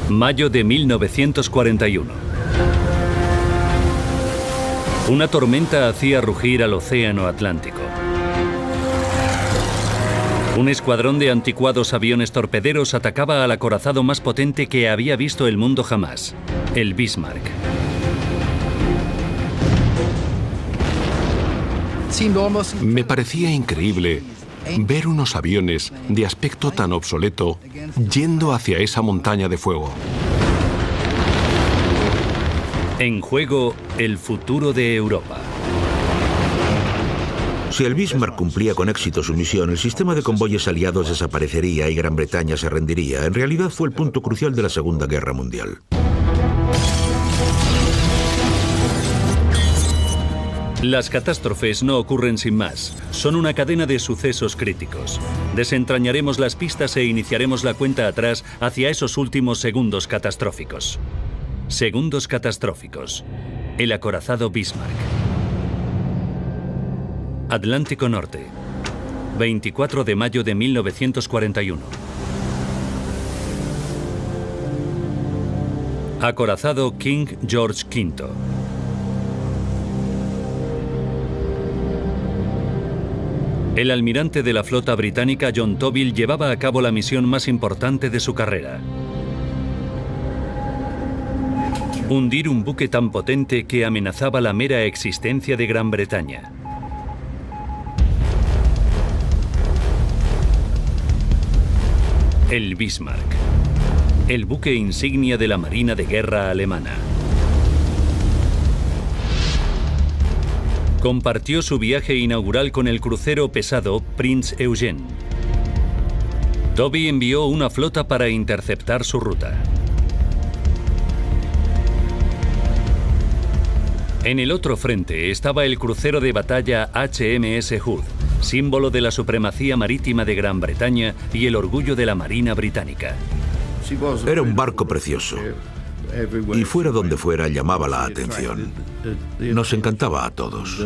Mayo de 1941. Una tormenta hacía rugir al océano Atlántico. Un escuadrón de anticuados aviones torpederos atacaba al acorazado más potente que había visto el mundo jamás, el Bismarck. Me parecía increíble ver unos aviones de aspecto tan obsoleto yendo hacia esa montaña de fuego. En juego, el futuro de Europa. Si el Bismarck cumplía con éxito su misión, el sistema de convoyes aliados desaparecería y Gran Bretaña se rendiría. En realidad fue el punto crucial de la Segunda Guerra Mundial. Las catástrofes no ocurren sin más. Son una cadena de sucesos críticos. Desentrañaremos las pistas e iniciaremos la cuenta atrás hacia esos últimos segundos catastróficos. Segundos catastróficos. El acorazado Bismarck. Atlántico Norte. 24 de mayo de 1941. Acorazado King George V. El almirante de la flota británica John Toville llevaba a cabo la misión más importante de su carrera. Hundir un buque tan potente que amenazaba la mera existencia de Gran Bretaña. El Bismarck, el buque insignia de la Marina de Guerra alemana. Compartió su viaje inaugural con el crucero pesado Prinz Eugen. Toville envió una flota para interceptar su ruta. En el otro frente estaba el crucero de batalla HMS Hood, símbolo de la supremacía marítima de Gran Bretaña y el orgullo de la Marina británica. Era un barco precioso. Y fuera donde fuera llamaba la atención. Nos encantaba a todos.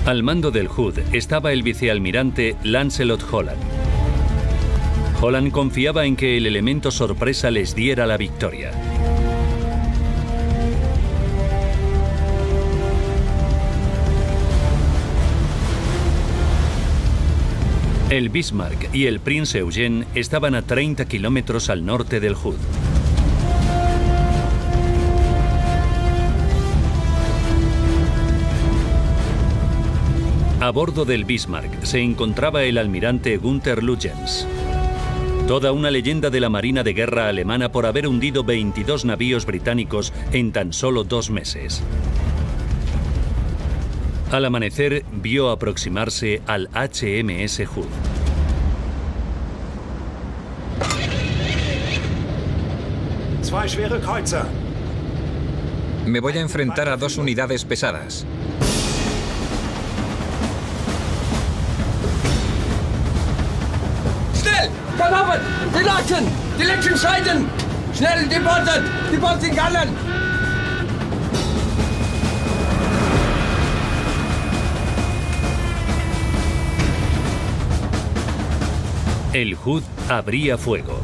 Al mando del Hood estaba el vicealmirante Lancelot Holland. Holland confiaba en que el elemento sorpresa les diera la victoria. El Bismarck y el Prinz Eugen estaban a 30 kilómetros al norte del Hood. A bordo del Bismarck se encontraba el almirante Günther Lutyens. Toda una leyenda de la Marina de Guerra alemana por haber hundido 22 navíos británicos en tan solo 2 meses. Al amanecer, vio aproximarse al HMS Hood. Me voy a enfrentar a 2 unidades pesadas. ¡Schnell! ¡Galoppen! ¡Die Leuten! ¡Die letzten Seiten! ¡Schnell, die Boote! ¡Die Boote in Gallen! El Hood abría fuego.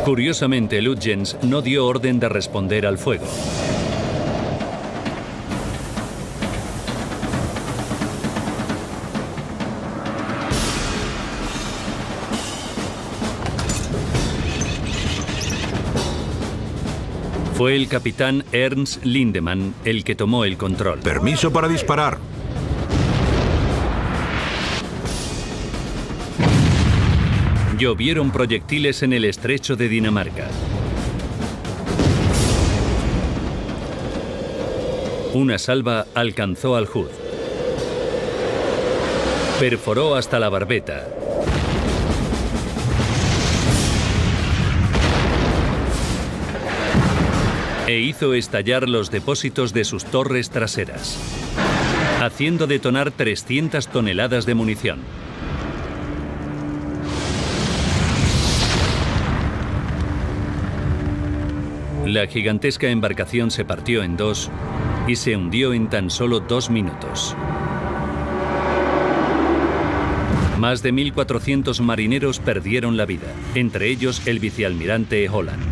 Curiosamente, Lutyens no dio orden de responder al fuego. Fue el capitán Ernst Lindemann el que tomó el control. Permiso para disparar. Llovieron proyectiles en el estrecho de Dinamarca. Una salva alcanzó al Hood. Perforó hasta la barbeta. E hizo estallar los depósitos de sus torres traseras, haciendo detonar 300 toneladas de munición. La gigantesca embarcación se partió en dos y se hundió en tan solo 2 minutos. Más de 1.400 marineros perdieron la vida, entre ellos el vicealmirante Holland.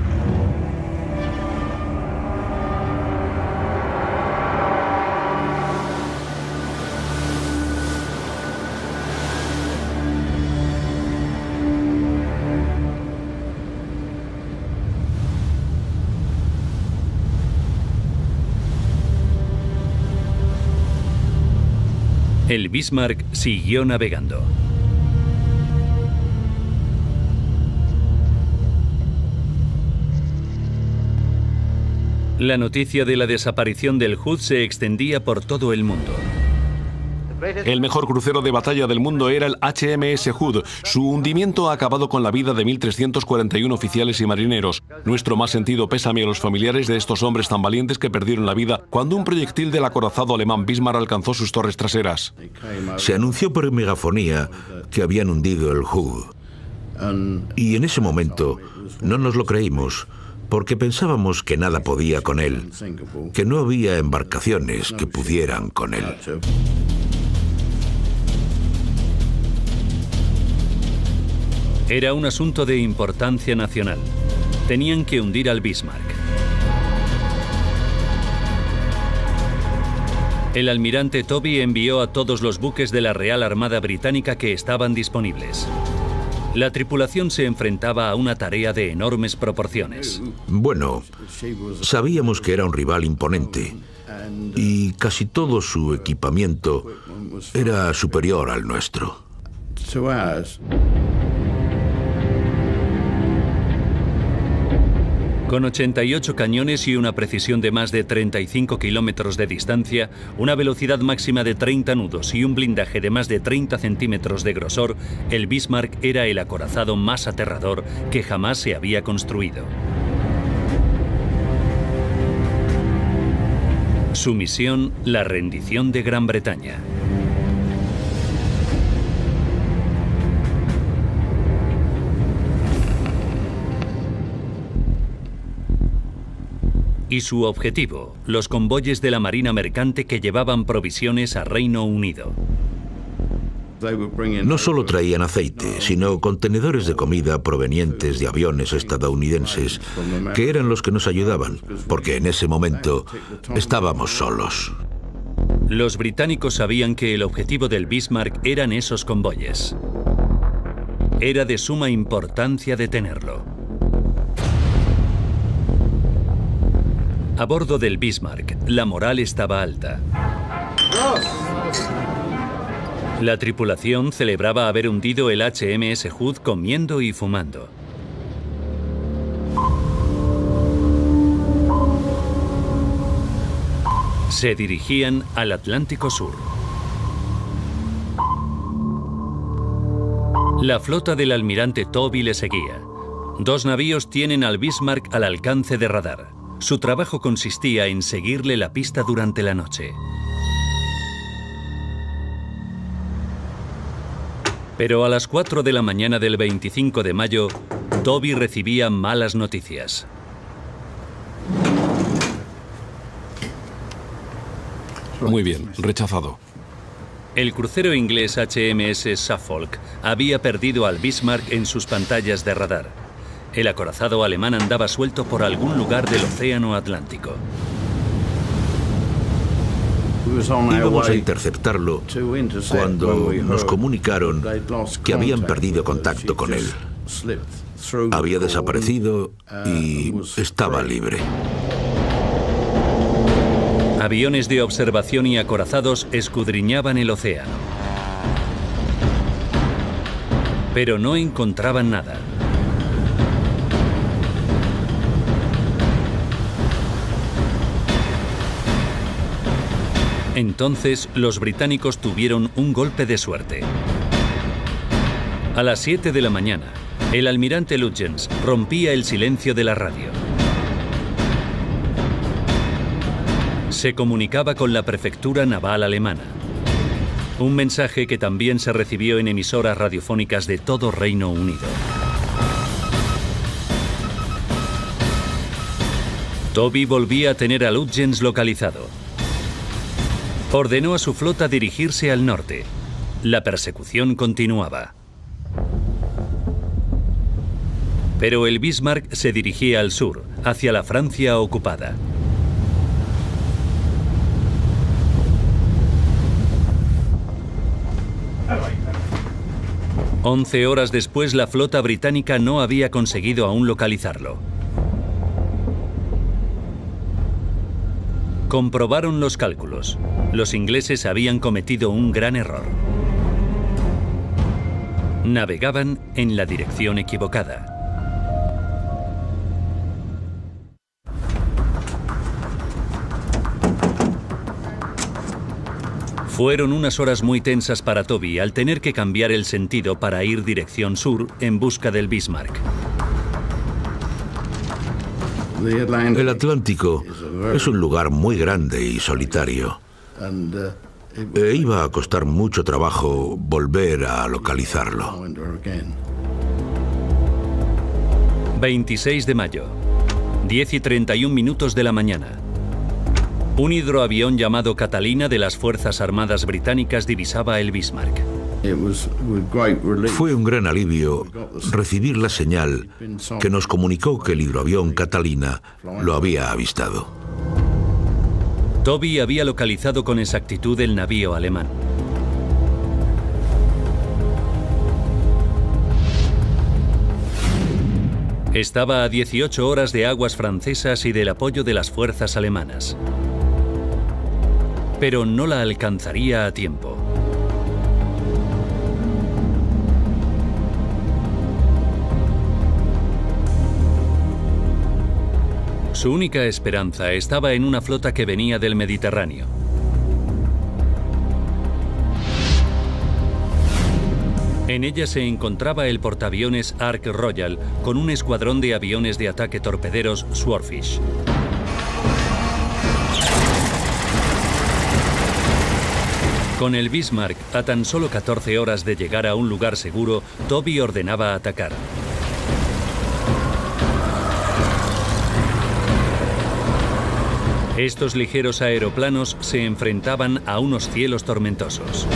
El Bismarck siguió navegando. La noticia de la desaparición del Hood se extendía por todo el mundo. El mejor crucero de batalla del mundo era el HMS Hood. Su hundimiento ha acabado con la vida de 1.341 oficiales y marineros. Nuestro más sentido pésame a los familiares de estos hombres tan valientes que perdieron la vida cuando un proyectil del acorazado alemán Bismarck alcanzó sus torres traseras. Se anunció por megafonía que habían hundido el Hood. Y en ese momento no nos lo creímos, porque pensábamos que nada podía con él, que no había embarcaciones que pudieran con él. Era un asunto de importancia nacional. Tenían que hundir al Bismarck. El almirante Tobey envió a todos los buques de la Real Armada Británica que estaban disponibles. La tripulación se enfrentaba a una tarea de enormes proporciones. Bueno, sabíamos que era un rival imponente y casi todo su equipamiento era superior al nuestro. Con 88 cañones y una precisión de más de 35 kilómetros de distancia, una velocidad máxima de 30 nudos y un blindaje de más de 30 centímetros de grosor, el Bismarck era el acorazado más aterrador que jamás se había construido. Su misión, la rendición de Gran Bretaña. Y su objetivo, los convoyes de la Marina Mercante que llevaban provisiones a Reino Unido. No solo traían aceite, sino contenedores de comida provenientes de aviones estadounidenses, que eran los que nos ayudaban, porque en ese momento estábamos solos. Los británicos sabían que el objetivo del Bismarck eran esos convoyes. Era de suma importancia detenerlo. A bordo del Bismarck, la moral estaba alta. La tripulación celebraba haber hundido el HMS Hood comiendo y fumando. Se dirigían al Atlántico Sur. La flota del almirante Tobey le seguía. 2 navíos tienen al Bismarck al alcance de radar. Su trabajo consistía en seguirle la pista durante la noche. Pero a las 4 de la mañana del 25 de mayo, Tobey recibía malas noticias. Muy bien, rechazado. El crucero inglés HMS Suffolk había perdido al Bismarck en sus pantallas de radar. El acorazado alemán andaba suelto por algún lugar del océano Atlántico. Íbamos a interceptarlo cuando nos comunicaron que habían perdido contacto con él. Había desaparecido y estaba libre. Aviones de observación y acorazados escudriñaban el océano. Pero no encontraban nada. Entonces, los británicos tuvieron un golpe de suerte. A las 7 de la mañana, el almirante Lutyens rompía el silencio de la radio. Se comunicaba con la prefectura naval alemana. Un mensaje que también se recibió en emisoras radiofónicas de todo Reino Unido. Toby volvía a tener a Lutyens localizado. Ordenó a su flota dirigirse al norte. La persecución continuaba. Pero el Bismarck se dirigía al sur, hacia la Francia ocupada. Once horas después, la flota británica no había conseguido aún localizarlo. Comprobaron los cálculos. Los ingleses habían cometido un gran error. Navegaban en la dirección equivocada. Fueron unas horas muy tensas para Toby al tener que cambiar el sentido para ir dirección sur en busca del Bismarck. El Atlántico es un lugar muy grande y solitario. E iba a costar mucho trabajo volver a localizarlo. 26 de mayo, 10:31 de la mañana. Un hidroavión llamado Catalina de las Fuerzas Armadas Británicas divisaba el Bismarck. Fue un gran alivio recibir la señal que nos comunicó que el hidroavión Catalina lo había avistado. Toby había localizado con exactitud el navío alemán. Estaba a 18 horas de aguas francesas y del apoyo de las fuerzas alemanas. Pero no la alcanzaría a tiempo. Su única esperanza estaba en una flota que venía del Mediterráneo. En ella se encontraba el portaaviones Ark Royal con un escuadrón de aviones de ataque torpederos Swordfish. Con el Bismarck a tan solo 14 horas de llegar a un lugar seguro, Toby ordenaba atacar. Estos ligeros aeroplanos se enfrentaban a unos cielos tormentosos.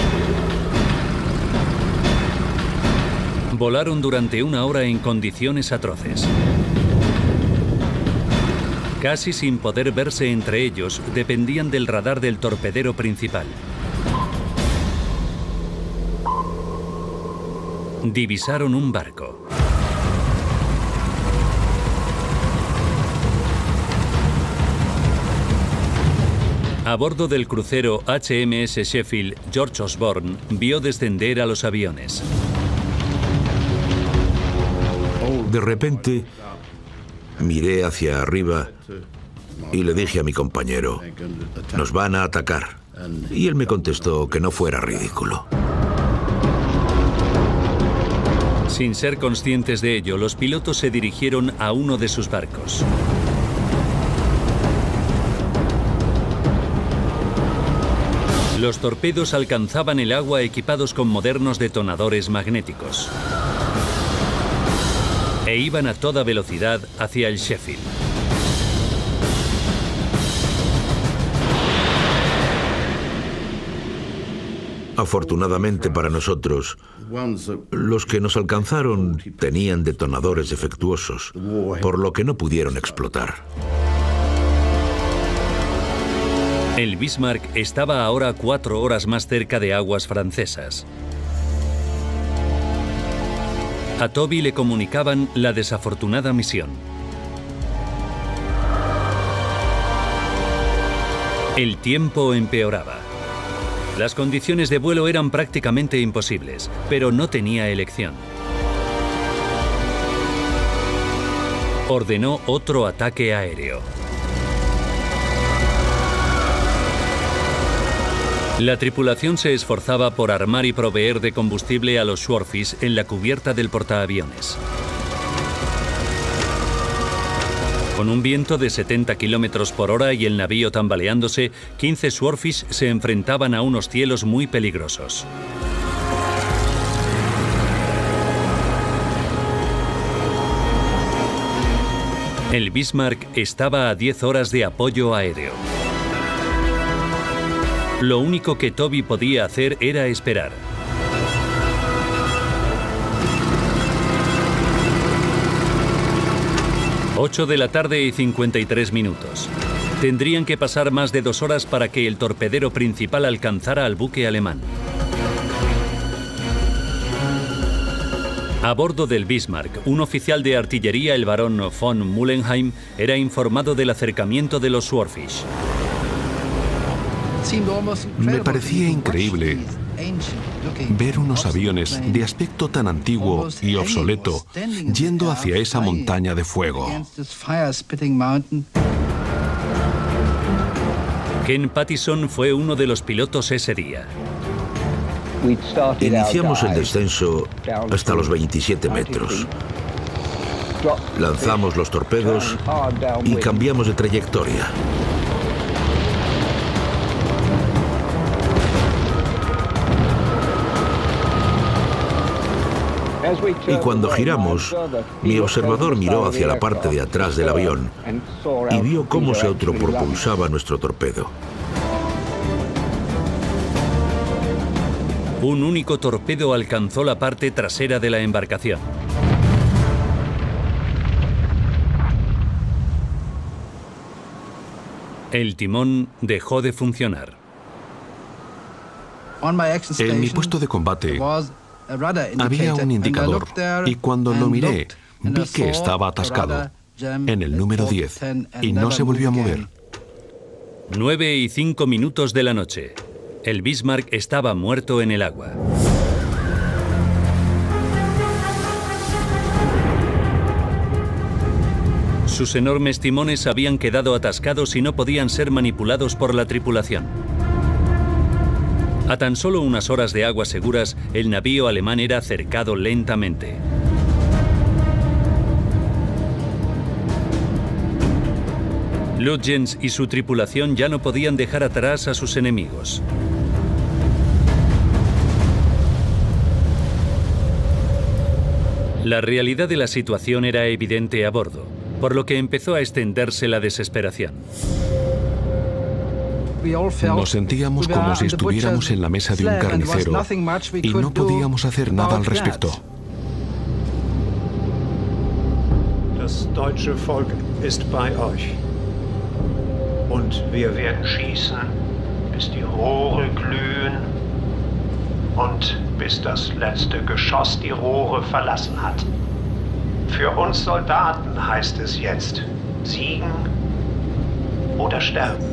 Volaron durante una hora en condiciones atroces. Casi sin poder verse entre ellos, dependían del radar del torpedero principal. Divisaron un barco. A bordo del crucero HMS Sheffield, George Osborne vio descender a los aviones. De repente, miré hacia arriba y le dije a mi compañero, nos van a atacar. Y él me contestó que no fuera ridículo. Sin ser conscientes de ello, los pilotos se dirigieron a uno de sus barcos. Los torpedos alcanzaban el agua equipados con modernos detonadores magnéticos. E iban a toda velocidad hacia el Sheffield. Afortunadamente para nosotros, los que nos alcanzaron tenían detonadores defectuosos, por lo que no pudieron explotar. El Bismarck estaba ahora 4 horas más cerca de aguas francesas. A Toby le comunicaban la desafortunada misión. El tiempo empeoraba. Las condiciones de vuelo eran prácticamente imposibles, pero no tenía elección. Ordenó otro ataque aéreo. La tripulación se esforzaba por armar y proveer de combustible a los Swordfish en la cubierta del portaaviones. Con un viento de 70 km por hora y el navío tambaleándose, 15 Swordfish se enfrentaban a unos cielos muy peligrosos. El Bismarck estaba a 10 horas de apoyo aéreo. Lo único que Toby podía hacer era esperar. Ocho de la tarde y 53 minutos. Tendrían que pasar más de 2 horas para que el torpedero principal alcanzara al buque alemán. A bordo del Bismarck, un oficial de artillería, el barón von Mullenheim, era informado del acercamiento de los Swordfish. Me parecía increíble ver unos aviones de aspecto tan antiguo y obsoleto yendo hacia esa montaña de fuego. Ken Pattison fue uno de los pilotos ese día. Iniciamos el descenso hasta los 27 metros. Lanzamos los torpedos y cambiamos de trayectoria. Y cuando giramos, mi observador miró hacia la parte de atrás del avión y vio cómo se autopropulsaba nuestro torpedo. Un único torpedo alcanzó la parte trasera de la embarcación. El timón dejó de funcionar. En mi puesto de combate había un indicador y cuando lo miré vi que estaba atascado en el número 10 y no se volvió a mover. 9 y 5 minutos de la noche. El Bismarck estaba muerto en el agua. Sus enormes timones habían quedado atascados y no podían ser manipulados por la tripulación. A tan solo unas horas de aguas seguras, el navío alemán era cercado lentamente. Lutyens y su tripulación ya no podían dejar atrás a sus enemigos. La realidad de la situación era evidente a bordo, por lo que empezó a extenderse la desesperación. Nos sentíamos como si estuviéramos en la mesa de un carnicero y no podíamos hacer nada al respecto. Das deutsche Volk ist bei euch. Und wir werden schießen, bis die Rohre glühen und bis das letzte Geschoss die Rohre verlassen hat. Für uns Soldaten heißt es jetzt, siegen oder sterben.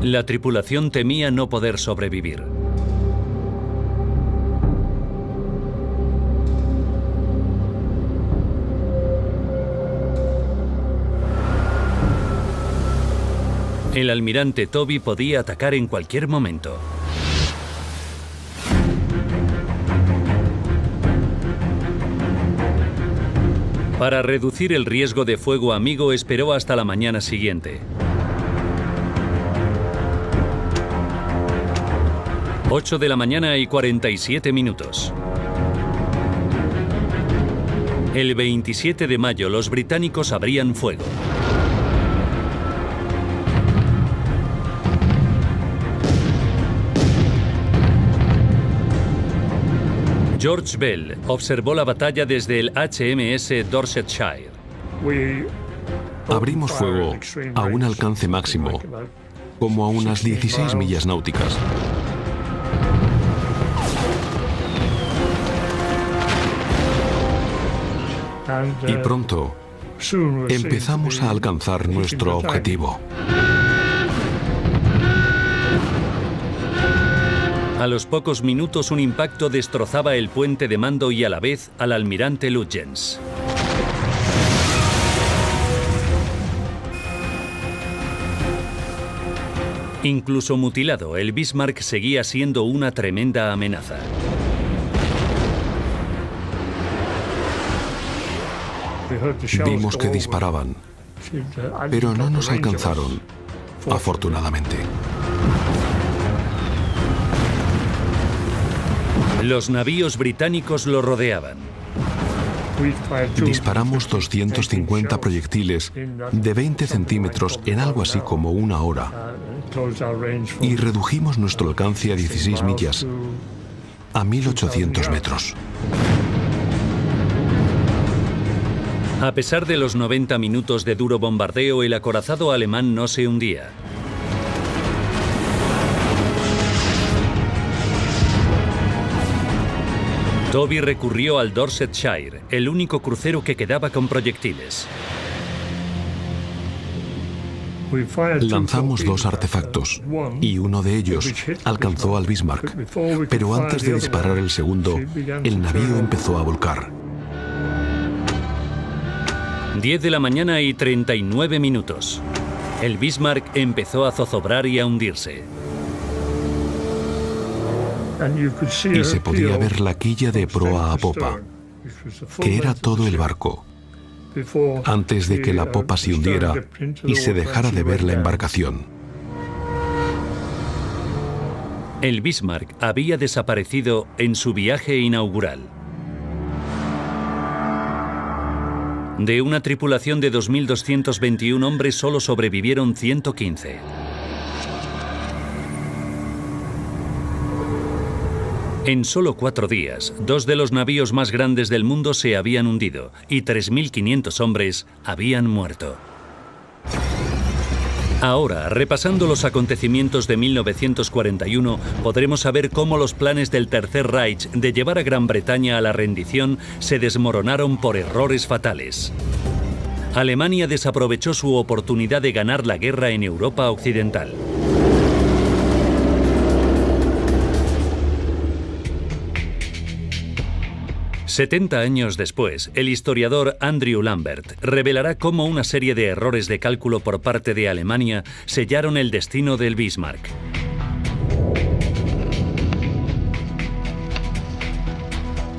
La tripulación temía no poder sobrevivir. El almirante Toby podía atacar en cualquier momento. Para reducir el riesgo de fuego amigo, esperó hasta la mañana siguiente. 8 de la mañana y 47 minutos. El 27 de mayo los británicos abrían fuego. George Bell observó la batalla desde el HMS Dorsetshire. Abrimos fuego a un alcance máximo, como a unas 16 millas náuticas. Y pronto empezamos a alcanzar nuestro objetivo. A los pocos minutos un impacto destrozaba el puente de mando y a la vez al almirante Lutyens. Incluso mutilado, el Bismarck seguía siendo una tremenda amenaza. Vimos que disparaban, pero no nos alcanzaron, afortunadamente. Los navíos británicos lo rodeaban. Disparamos 250 proyectiles de 20 centímetros en algo así como una hora y redujimos nuestro alcance a 16 millas, a 1.800 metros. A pesar de los 90 minutos de duro bombardeo, el acorazado alemán no se hundía. Toby recurrió al Dorsetshire, el único crucero que quedaba con proyectiles. Lanzamos 2 artefactos y uno de ellos alcanzó al Bismarck, pero antes de disparar el segundo, el navío empezó a volcar. 10 de la mañana y 39 minutos. El Bismarck empezó a zozobrar y a hundirse. Y se podía ver la quilla de proa a popa, que era todo el barco, antes de que la popa se hundiera y se dejara de ver la embarcación. El Bismarck había desaparecido en su viaje inaugural. De una tripulación de 2.221 hombres solo sobrevivieron 115. En solo 4 días, 2 de los navíos más grandes del mundo se habían hundido y 3.500 hombres habían muerto. Ahora, repasando los acontecimientos de 1941, podremos saber cómo los planes del Tercer Reich de llevar a Gran Bretaña a la rendición se desmoronaron por errores fatales. Alemania desaprovechó su oportunidad de ganar la guerra en Europa Occidental. «70 años después, el historiador Andrew Lambert revelará cómo una serie de errores de cálculo por parte de Alemania sellaron el destino del Bismarck.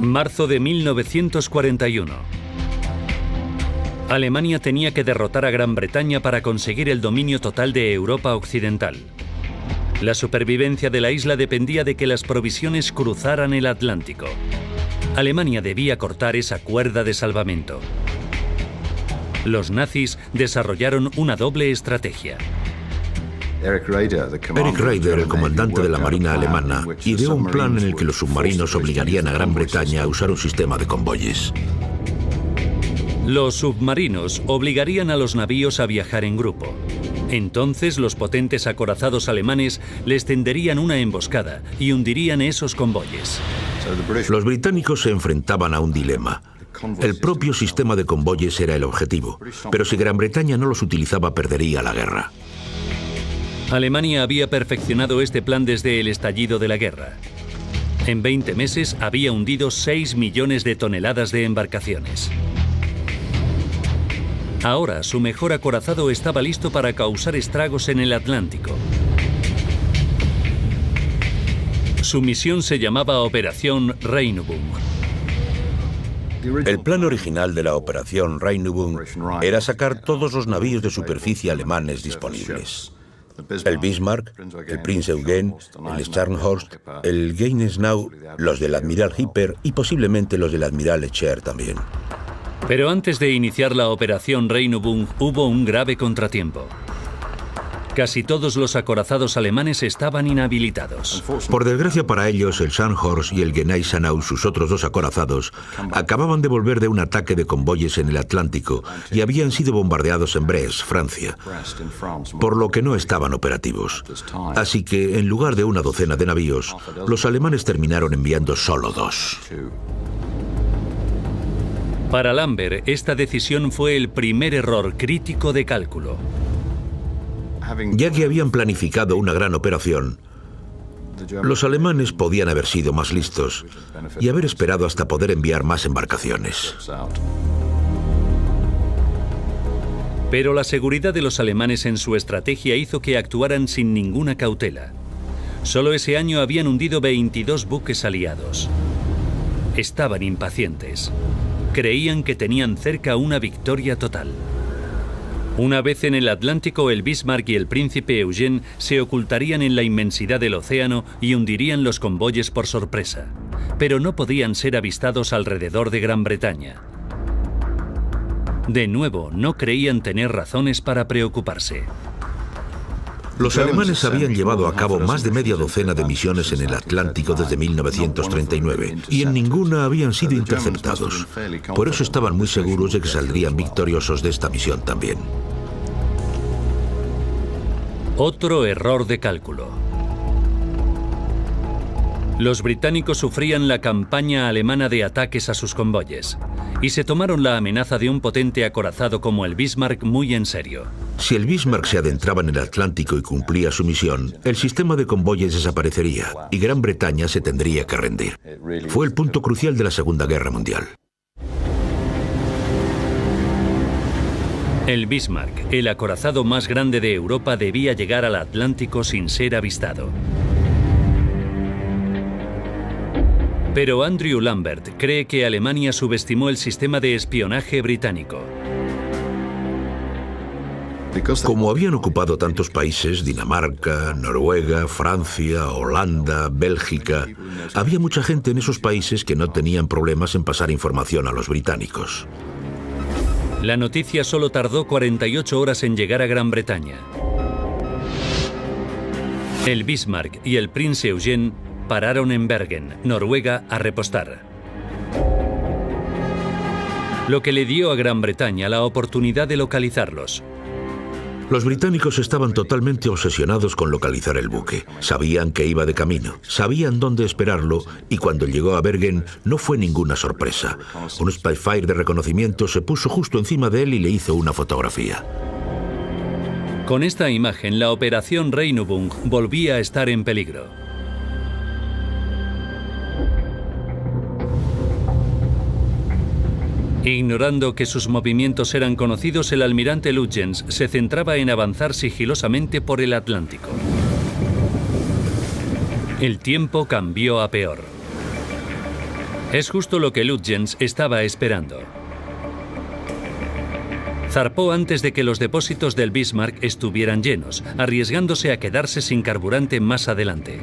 Marzo de 1941. Alemania tenía que derrotar a Gran Bretaña para conseguir el dominio total de Europa Occidental. La supervivencia de la isla dependía de que las provisiones cruzaran el Atlántico. Alemania debía cortar esa cuerda de salvamento. Los nazis desarrollaron una doble estrategia. Eric Raeder, el comandante de la Marina alemana, ideó un plan en el que los submarinos obligarían a Gran Bretaña a usar un sistema de convoyes. Los submarinos obligarían a los navíos a viajar en grupo. Entonces los potentes acorazados alemanes les tenderían una emboscada y hundirían esos convoyes. Los británicos se enfrentaban a un dilema. El propio sistema de convoyes era el objetivo, pero si Gran Bretaña no los utilizaba, perdería la guerra. Alemania había perfeccionado este plan desde el estallido de la guerra. En 20 meses había hundido 6 millones de toneladas de embarcaciones. Ahora su mejor acorazado estaba listo para causar estragos en el Atlántico. Su misión se llamaba Operación Rheinübung. El plan original de la Operación Rheinübung era sacar todos los navíos de superficie alemanes disponibles. El Bismarck, el Prinz Eugen, el Scharnhorst, el Gneisenau, los del Admiral Hipper y posiblemente los del Admiral Echer también. Pero antes de iniciar la Operación Rheinübung hubo un grave contratiempo. Casi todos los acorazados alemanes estaban inhabilitados. Por desgracia para ellos, el Scharnhorst y el Gneisenau, sus otros 2 acorazados, acababan de volver de un ataque de convoyes en el Atlántico y habían sido bombardeados en Brest, Francia, por lo que no estaban operativos. Así que, en lugar de una docena de navíos, los alemanes terminaron enviando solo 2. Para Lambert, esta decisión fue el primer error crítico de cálculo. Ya que habían planificado una gran operación, los alemanes podían haber sido más listos y haber esperado hasta poder enviar más embarcaciones. Pero la seguridad de los alemanes en su estrategia hizo que actuaran sin ninguna cautela. Solo ese año habían hundido 22 buques aliados. Estaban impacientes. Creían que tenían cerca una victoria total. Una vez en el Atlántico, el Bismarck y el Príncipe Eugen se ocultarían en la inmensidad del océano y hundirían los convoyes por sorpresa. Pero no podían ser avistados alrededor de Gran Bretaña. De nuevo, no creían tener razones para preocuparse. Los alemanes habían llevado a cabo más de media docena de misiones en el Atlántico desde 1939 y en ninguna habían sido interceptados. Por eso estaban muy seguros de que saldrían victoriosos de esta misión también. Otro error de cálculo. Los británicos sufrían la campaña alemana de ataques a sus convoyes y se tomaron la amenaza de un potente acorazado como el Bismarck muy en serio. Si el Bismarck se adentraba en el Atlántico y cumplía su misión, el sistema de convoyes desaparecería y Gran Bretaña se tendría que rendir. Fue el punto crucial de la Segunda Guerra Mundial. El Bismarck, el acorazado más grande de Europa, debía llegar al Atlántico sin ser avistado. Pero Andrew Lambert cree que Alemania subestimó el sistema de espionaje británico. Como habían ocupado tantos países, Dinamarca, Noruega, Francia, Holanda, Bélgica, había mucha gente en esos países que no tenían problemas en pasar información a los británicos. La noticia solo tardó 48 horas en llegar a Gran Bretaña. El Bismarck y el Prince Eugene pararon en Bergen, Noruega, a repostar. Lo que le dio a Gran Bretaña la oportunidad de localizarlos. Los británicos estaban totalmente obsesionados con localizar el buque. Sabían que iba de camino, sabían dónde esperarlo y cuando llegó a Bergen no fue ninguna sorpresa. Un Spitfire de reconocimiento se puso justo encima de él y le hizo una fotografía. Con esta imagen, la operación Reinübung volvía a estar en peligro. Ignorando que sus movimientos eran conocidos, el almirante Lutyens se centraba en avanzar sigilosamente por el Atlántico. El tiempo cambió a peor. Es justo lo que Lutyens estaba esperando. Zarpó antes de que los depósitos del Bismarck estuvieran llenos, arriesgándose a quedarse sin carburante más adelante.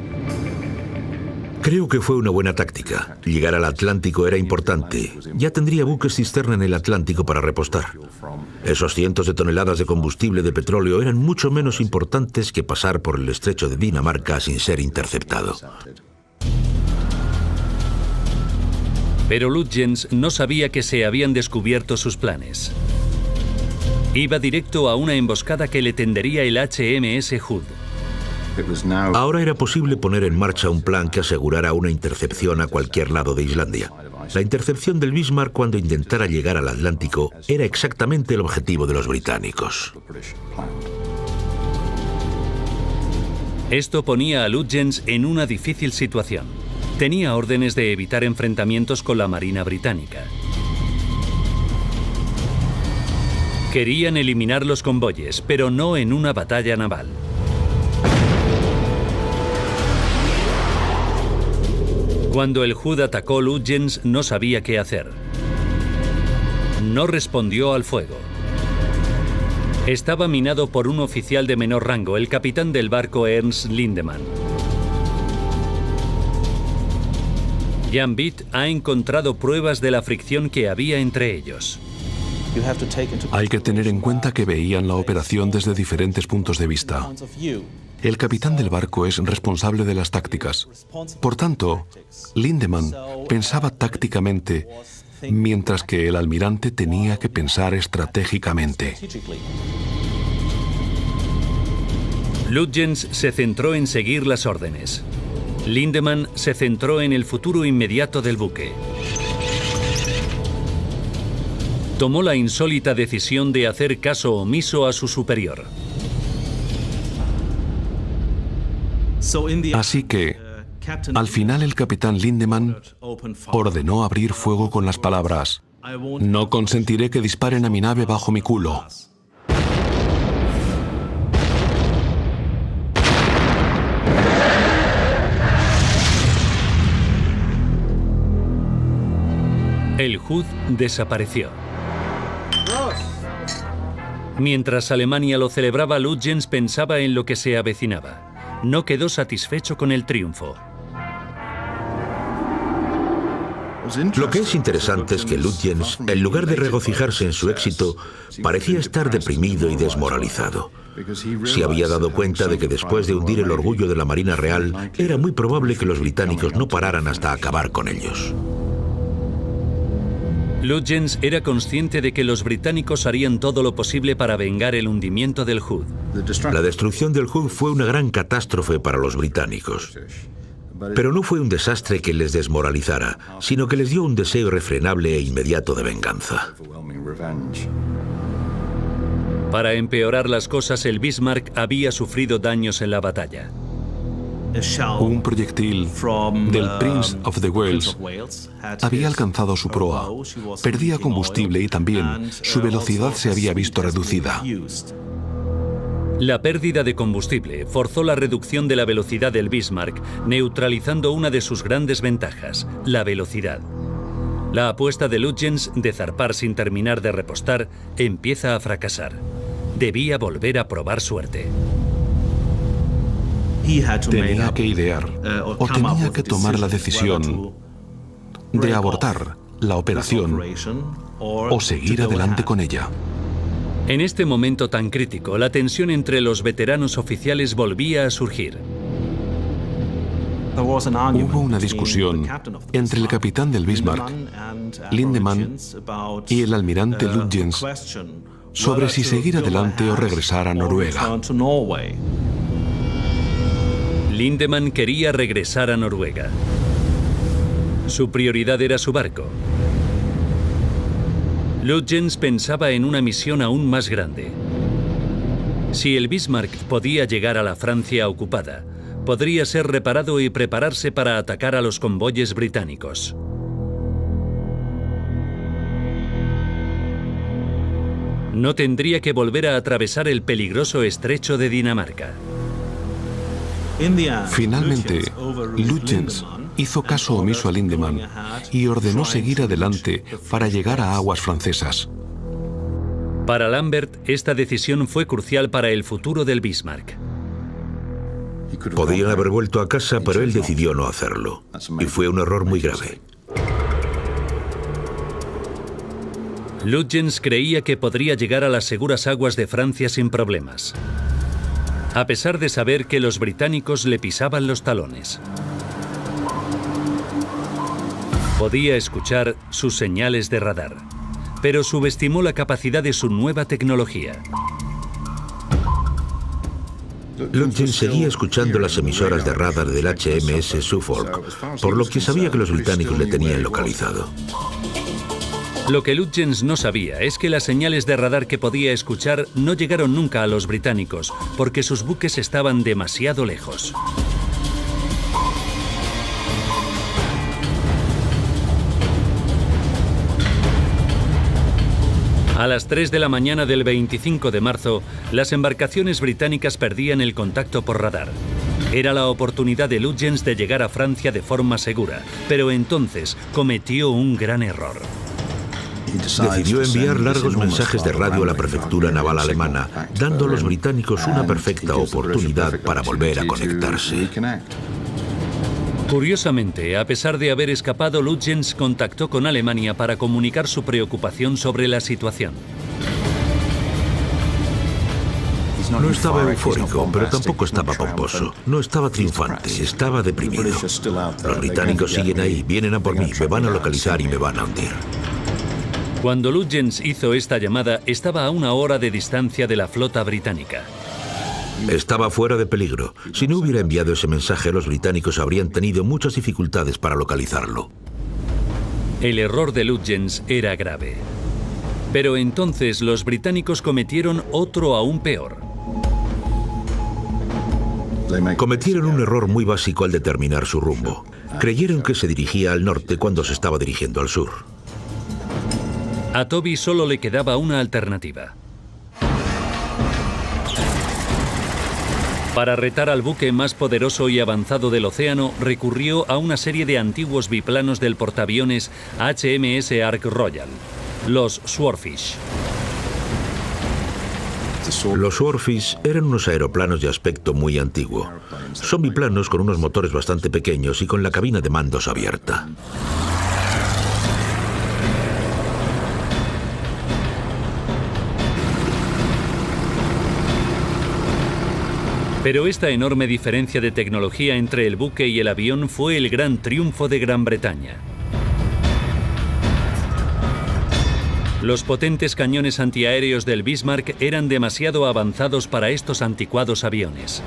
Creo que fue una buena táctica. Llegar al Atlántico era importante. Ya tendría buques cisterna en el Atlántico para repostar. Esos cientos de toneladas de combustible de petróleo eran mucho menos importantes que pasar por el estrecho de Dinamarca sin ser interceptado. Pero Lutyens no sabía que se habían descubierto sus planes. Iba directo a una emboscada que le tendería el HMS Hood. Ahora era posible poner en marcha un plan que asegurara una intercepción a cualquier lado de Islandia. La intercepción del Bismarck cuando intentara llegar al Atlántico era exactamente el objetivo de los británicos. Esto ponía a Lutyens en una difícil situación. Tenía órdenes de evitar enfrentamientos con la Marina británica. Querían eliminar los convoyes, pero no en una batalla naval. Cuando el Hood atacó, Lutyens no sabía qué hacer. No respondió al fuego. Estaba minado por un oficial de menor rango, el capitán del barco Ernst Lindemann. Jan Vitt ha encontrado pruebas de la fricción que había entre ellos. Hay que tener en cuenta que veían la operación desde diferentes puntos de vista. El capitán del barco es responsable de las tácticas. Por tanto, Lindemann pensaba tácticamente, mientras que el almirante tenía que pensar estratégicamente. Lutyens se centró en seguir las órdenes. Lindemann se centró en el futuro inmediato del buque. Tomó la insólita decisión de hacer caso omiso a su superior. Así que, al final el capitán Lindemann ordenó abrir fuego con las palabras: "No consentiré que disparen a mi nave bajo mi culo". El Hood desapareció. Mientras Alemania lo celebraba, Lutyens pensaba en lo que se avecinaba. No quedó satisfecho con el triunfo. Lo que es interesante es que Lutyens, en lugar de regocijarse en su éxito, parecía estar deprimido y desmoralizado. Se había dado cuenta de que después de hundir el orgullo de la Marina Real, era muy probable que los británicos no pararan hasta acabar con ellos. Lutyens era consciente de que los británicos harían todo lo posible para vengar el hundimiento del Hood. La destrucción del Hood fue una gran catástrofe para los británicos. Pero no fue un desastre que les desmoralizara, sino que les dio un deseo irrefrenable e inmediato de venganza. Para empeorar las cosas, el Bismarck había sufrido daños en la batalla. Un proyectil del Prince of the Wales había alcanzado su proa, perdía combustible y también su velocidad se había visto reducida. La pérdida de combustible forzó la reducción de la velocidad del Bismarck, neutralizando una de sus grandes ventajas, la velocidad. La apuesta de Lutyens de zarpar sin terminar de repostar empieza a fracasar. Debía volver a probar suerte. Tenía que idear o tenía que tomar la decisión de abortar la operación o seguir adelante con ella. En este momento tan crítico, la tensión entre los veteranos oficiales volvía a surgir. Hubo una discusión entre el capitán del Bismarck, Lindemann, y el almirante Lutyens sobre si seguir adelante o regresar a Noruega. Lindemann quería regresar a Noruega. Su prioridad era su barco. Lutyens pensaba en una misión aún más grande. Si el Bismarck podía llegar a la Francia ocupada, podría ser reparado y prepararse para atacar a los convoyes británicos. No tendría que volver a atravesar el peligroso estrecho de Dinamarca. Finalmente, Lutyens hizo caso omiso a Lindemann y ordenó seguir adelante para llegar a aguas francesas. Para Lambert, esta decisión fue crucial para el futuro del Bismarck. Podían haber vuelto a casa, pero él decidió no hacerlo. Y fue un error muy grave. Lutyens creía que podría llegar a las seguras aguas de Francia sin problemas, a pesar de saber que los británicos le pisaban los talones. Podía escuchar sus señales de radar, pero subestimó la capacidad de su nueva tecnología. Lutyens seguía escuchando las emisoras de radar del HMS Suffolk, por lo que sabía que los británicos le tenían localizado. Lo que Lutyens no sabía es que las señales de radar que podía escuchar no llegaron nunca a los británicos, porque sus buques estaban demasiado lejos. A las 3 de la mañana del 25 de marzo, las embarcaciones británicas perdían el contacto por radar. Era la oportunidad de Lutyens de llegar a Francia de forma segura, pero entonces cometió un gran error. Decidió enviar largos mensajes de radio a la prefectura naval alemana, dando a los británicos una perfecta oportunidad para volver a conectarse. Curiosamente, a pesar de haber escapado, Lutyens contactó con Alemania para comunicar su preocupación sobre la situación. No estaba eufórico, pero tampoco estaba pomposo. No estaba triunfante, estaba deprimido. Los británicos siguen ahí, vienen a por mí, me van a localizar y me van a hundir. Cuando Lutyens hizo esta llamada, estaba a 1 hora de distancia de la flota británica. Estaba fuera de peligro. Si no hubiera enviado ese mensaje, los británicos habrían tenido muchas dificultades para localizarlo. El error de Lutyens era grave. Pero entonces los británicos cometieron otro aún peor. Cometieron un error muy básico al determinar su rumbo. Creyeron que se dirigía al norte cuando se estaba dirigiendo al sur. A Toby solo le quedaba una alternativa. Para retar al buque más poderoso y avanzado del océano, recurrió a una serie de antiguos biplanos del portaaviones HMS Ark Royal, los Swordfish. Los Swordfish eran unos aeroplanos de aspecto muy antiguo. Son biplanos con unos motores bastante pequeños y con la cabina de mandos abierta. Pero esta enorme diferencia de tecnología entre el buque y el avión fue el gran triunfo de Gran Bretaña. Los potentes cañones antiaéreos del Bismarck eran demasiado avanzados para estos anticuados aviones.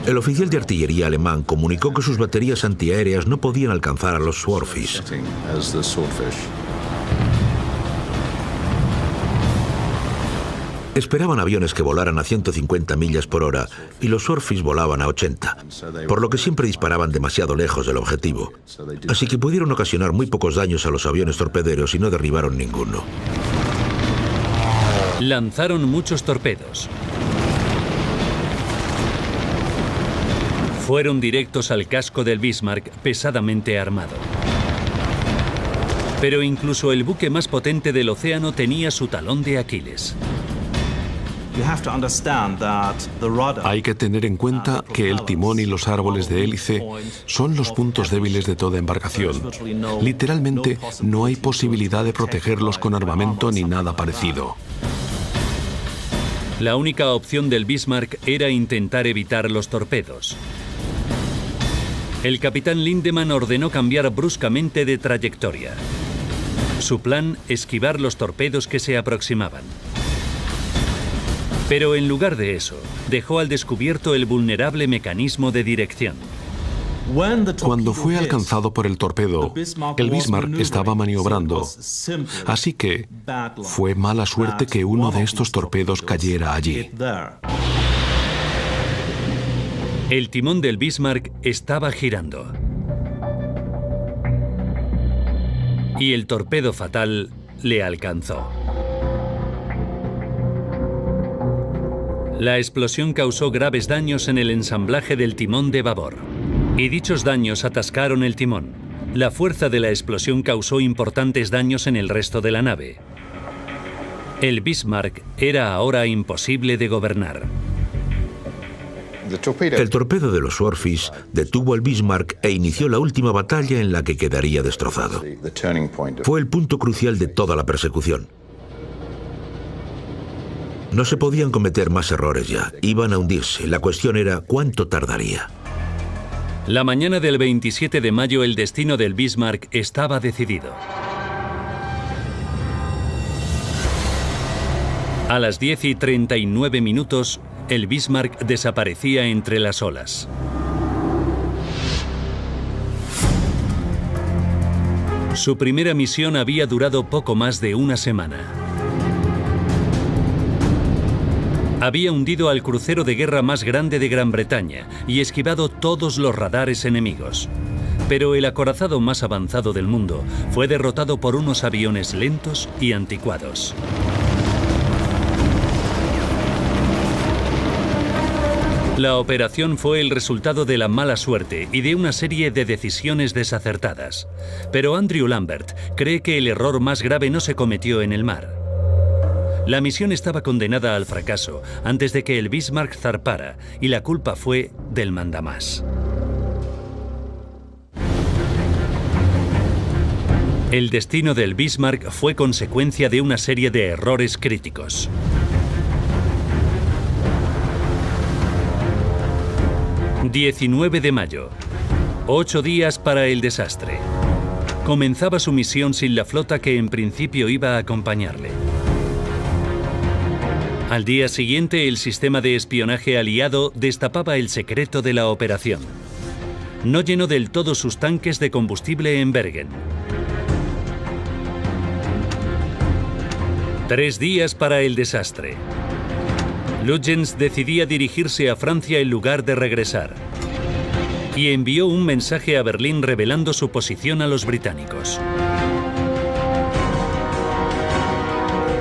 El oficial de artillería alemán comunicó que sus baterías antiaéreas no podían alcanzar a los Swordfish. Esperaban aviones que volaran a 150 millas por hora y los Swordfish volaban a 80, por lo que siempre disparaban demasiado lejos del objetivo. Así que pudieron ocasionar muy pocos daños a los aviones torpederos y no derribaron ninguno. Lanzaron muchos torpedos. Fueron directos al casco del Bismarck, pesadamente armado. Pero incluso el buque más potente del océano tenía su talón de Aquiles. Hay que tener en cuenta que el timón y los árboles de hélice son los puntos débiles de toda embarcación. Literalmente, no hay posibilidad de protegerlos con armamento ni nada parecido. La única opción del Bismarck era intentar evitar los torpedos. El capitán Lindemann ordenó cambiar bruscamente de trayectoria. Su plan, esquivar los torpedos que se aproximaban. Pero en lugar de eso, dejó al descubierto el vulnerable mecanismo de dirección. Cuando fue alcanzado por el torpedo, el Bismarck estaba maniobrando. Así que fue mala suerte que uno de estos torpedos cayera allí. El timón del Bismarck estaba girando. Y el torpedo fatal le alcanzó. La explosión causó graves daños en el ensamblaje del timón de babor. Y dichos daños atascaron el timón. La fuerza de la explosión causó importantes daños en el resto de la nave. El Bismarck era ahora imposible de gobernar. El torpedo de los Swordfish detuvo al Bismarck e inició la última batalla en la que quedaría destrozado. Fue el punto crucial de toda la persecución. No se podían cometer más errores ya. Iban a hundirse. La cuestión era ¿cuánto tardaría? La mañana del 27 de mayo el destino del Bismarck estaba decidido. A las 10:39, el Bismarck desaparecía entre las olas. Su primera misión había durado poco más de una semana. Había hundido al crucero de guerra más grande de Gran Bretaña y esquivado todos los radares enemigos. Pero el acorazado más avanzado del mundo fue derrotado por unos aviones lentos y anticuados. La operación fue el resultado de la mala suerte y de una serie de decisiones desacertadas. Pero Andrew Lambert cree que el error más grave no se cometió en el mar. La misión estaba condenada al fracaso antes de que el Bismarck zarpara y la culpa fue del mandamás. El destino del Bismarck fue consecuencia de una serie de errores críticos. ...19 de mayo... 8 días para el desastre. Comenzaba su misión sin la flota que en principio iba a acompañarle. Al día siguiente, el sistema de espionaje aliado destapaba el secreto de la operación. No llenó del todo sus tanques de combustible en Bergen. 3 días para el desastre. Lutyens decidía dirigirse a Francia en lugar de regresar. Y envió un mensaje a Berlín revelando su posición a los británicos.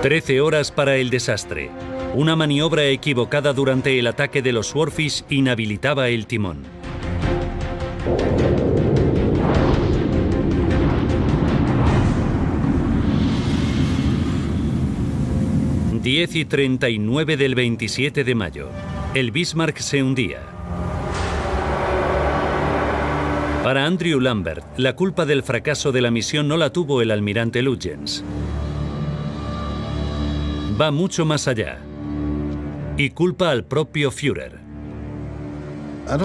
13 horas para el desastre. Una maniobra equivocada durante el ataque de los Swordfish inhabilitaba el timón. — 10:39 del 27 de mayo. El Bismarck se hundía. Para Andrew Lambert, la culpa del fracaso de la misión no la tuvo el almirante Lutyens. Va mucho más allá. Y culpa al propio Führer.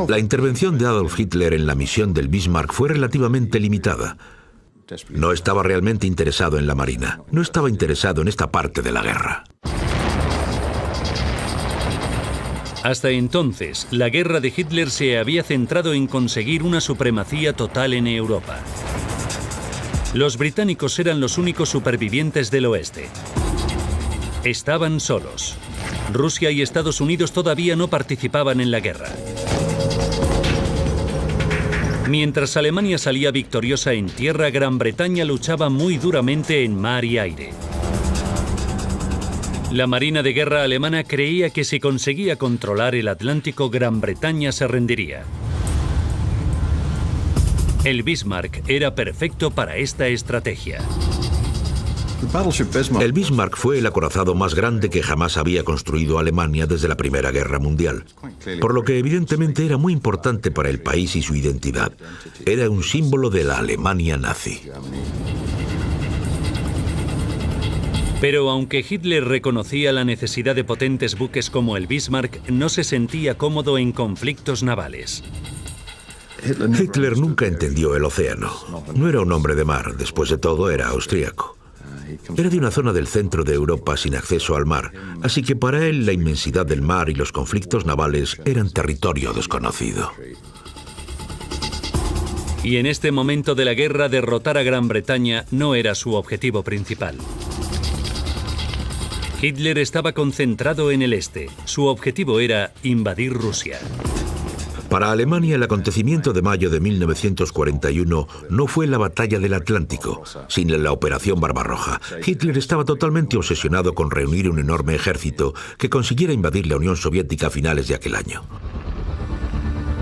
La intervención de Adolf Hitler en la misión del Bismarck fue relativamente limitada. No estaba realmente interesado en la Marina. No estaba interesado en esta parte de la guerra. Hasta entonces, la guerra de Hitler se había centrado en conseguir una supremacía total en Europa. Los británicos eran los únicos supervivientes del oeste. Estaban solos. Rusia y Estados Unidos todavía no participaban en la guerra. Mientras Alemania salía victoriosa en tierra, Gran Bretaña luchaba muy duramente en mar y aire. La Marina de Guerra alemana creía que si conseguía controlar el Atlántico, Gran Bretaña se rendiría. El Bismarck era perfecto para esta estrategia. El Bismarck fue el acorazado más grande que jamás había construido Alemania desde la Primera Guerra Mundial, por lo que evidentemente era muy importante para el país y su identidad. Era un símbolo de la Alemania nazi. Pero aunque Hitler reconocía la necesidad de potentes buques como el Bismarck, no se sentía cómodo en conflictos navales. Hitler nunca entendió el océano. No era un hombre de mar, después de todo era austríaco. Era de una zona del centro de Europa sin acceso al mar, así que para él la inmensidad del mar y los conflictos navales eran territorio desconocido. Y en este momento de la guerra, derrotar a Gran Bretaña no era su objetivo principal. Hitler estaba concentrado en el este. Su objetivo era invadir Rusia. Para Alemania, el acontecimiento de mayo de 1941 no fue la batalla del Atlántico, sino la Operación Barbarroja. Hitler estaba totalmente obsesionado con reunir un enorme ejército que consiguiera invadir la Unión Soviética a finales de aquel año.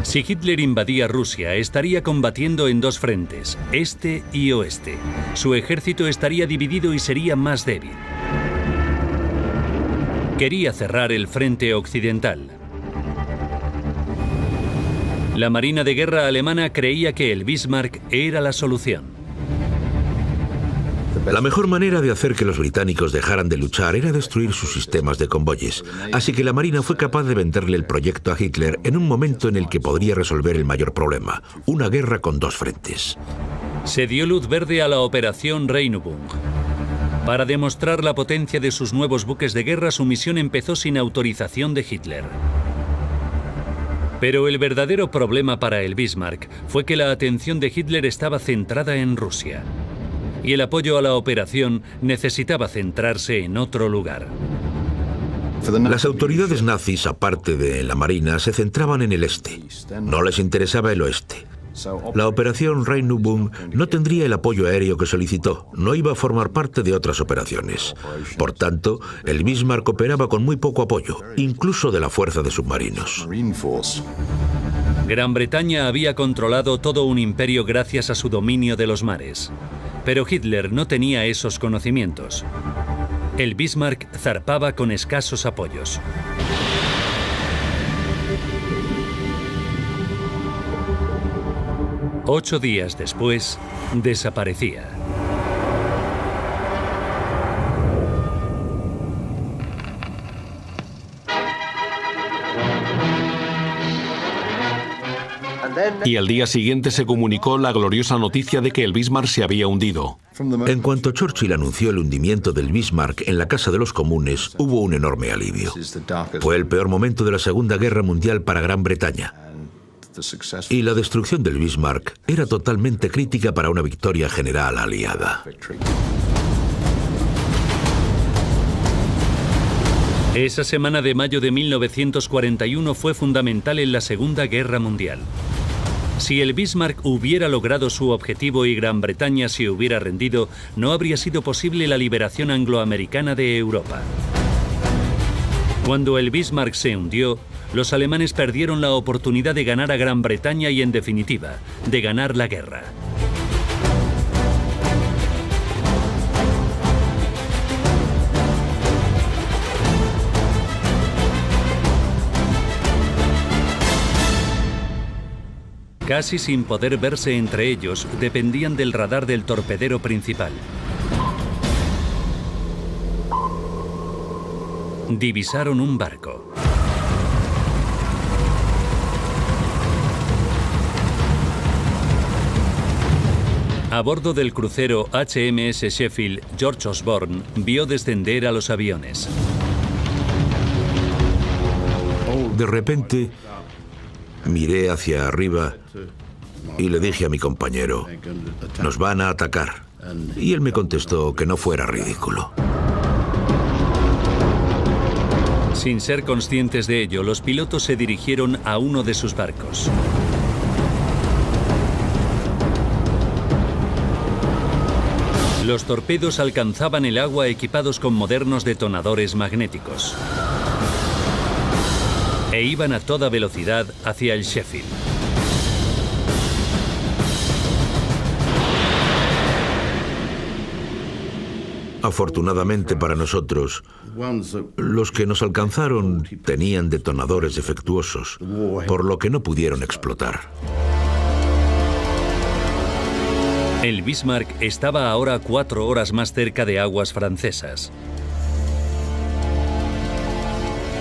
Si Hitler invadía Rusia, estaría combatiendo en dos frentes, este y oeste. Su ejército estaría dividido y sería más débil. Quería cerrar el frente occidental. La Marina de Guerra alemana creía que el Bismarck era la solución. La mejor manera de hacer que los británicos dejaran de luchar era destruir sus sistemas de convoyes, así que la Marina fue capaz de venderle el proyecto a Hitler en un momento en el que podría resolver el mayor problema, una guerra con dos frentes. Se dio luz verde a la Operación Regenübung. Para demostrar la potencia de sus nuevos buques de guerra, su misión empezó sin autorización de Hitler. Pero el verdadero problema para el Bismarck fue que la atención de Hitler estaba centrada en Rusia. Y el apoyo a la operación necesitaba centrarse en otro lugar. Las autoridades nazis, aparte de la Marina, se centraban en el este. No les interesaba el oeste. La operación Regenübung no tendría el apoyo aéreo que solicitó, no iba a formar parte de otras operaciones. Por tanto, el Bismarck operaba con muy poco apoyo, incluso de la fuerza de submarinos. Gran Bretaña había controlado todo un imperio gracias a su dominio de los mares. Pero Hitler no tenía esos conocimientos. El Bismarck zarpaba con escasos apoyos. Ocho días después, desaparecía. Y al día siguiente se comunicó la gloriosa noticia de que el Bismarck se había hundido. En cuanto Churchill anunció el hundimiento del Bismarck en la Casa de los Comunes, hubo un enorme alivio. Fue el peor momento de la Segunda Guerra Mundial para Gran Bretaña. Y la destrucción del Bismarck era totalmente crítica para una victoria general aliada. Esa semana de mayo de 1941 fue fundamental en la Segunda Guerra Mundial. Si el Bismarck hubiera logrado su objetivo y Gran Bretaña se hubiera rendido, no habría sido posible la liberación angloamericana de Europa. Cuando el Bismarck se hundió, los alemanes perdieron la oportunidad de ganar a Gran Bretaña y, en definitiva, de ganar la guerra. Casi sin poder verse entre ellos, dependían del radar del torpedero principal. Divisaron un barco. A bordo del crucero HMS Sheffield, George Osborne vio descender a los aviones. De repente, miré hacia arriba y le dije a mi compañero, nos van a atacar. Y él me contestó que no fuera ridículo. Sin ser conscientes de ello, los pilotos se dirigieron a uno de sus barcos. Los torpedos alcanzaban el agua equipados con modernos detonadores magnéticos e iban a toda velocidad hacia el Sheffield. Afortunadamente para nosotros, los que nos alcanzaron tenían detonadores defectuosos, por lo que no pudieron explotar. El Bismarck estaba ahora 4 horas más cerca de aguas francesas.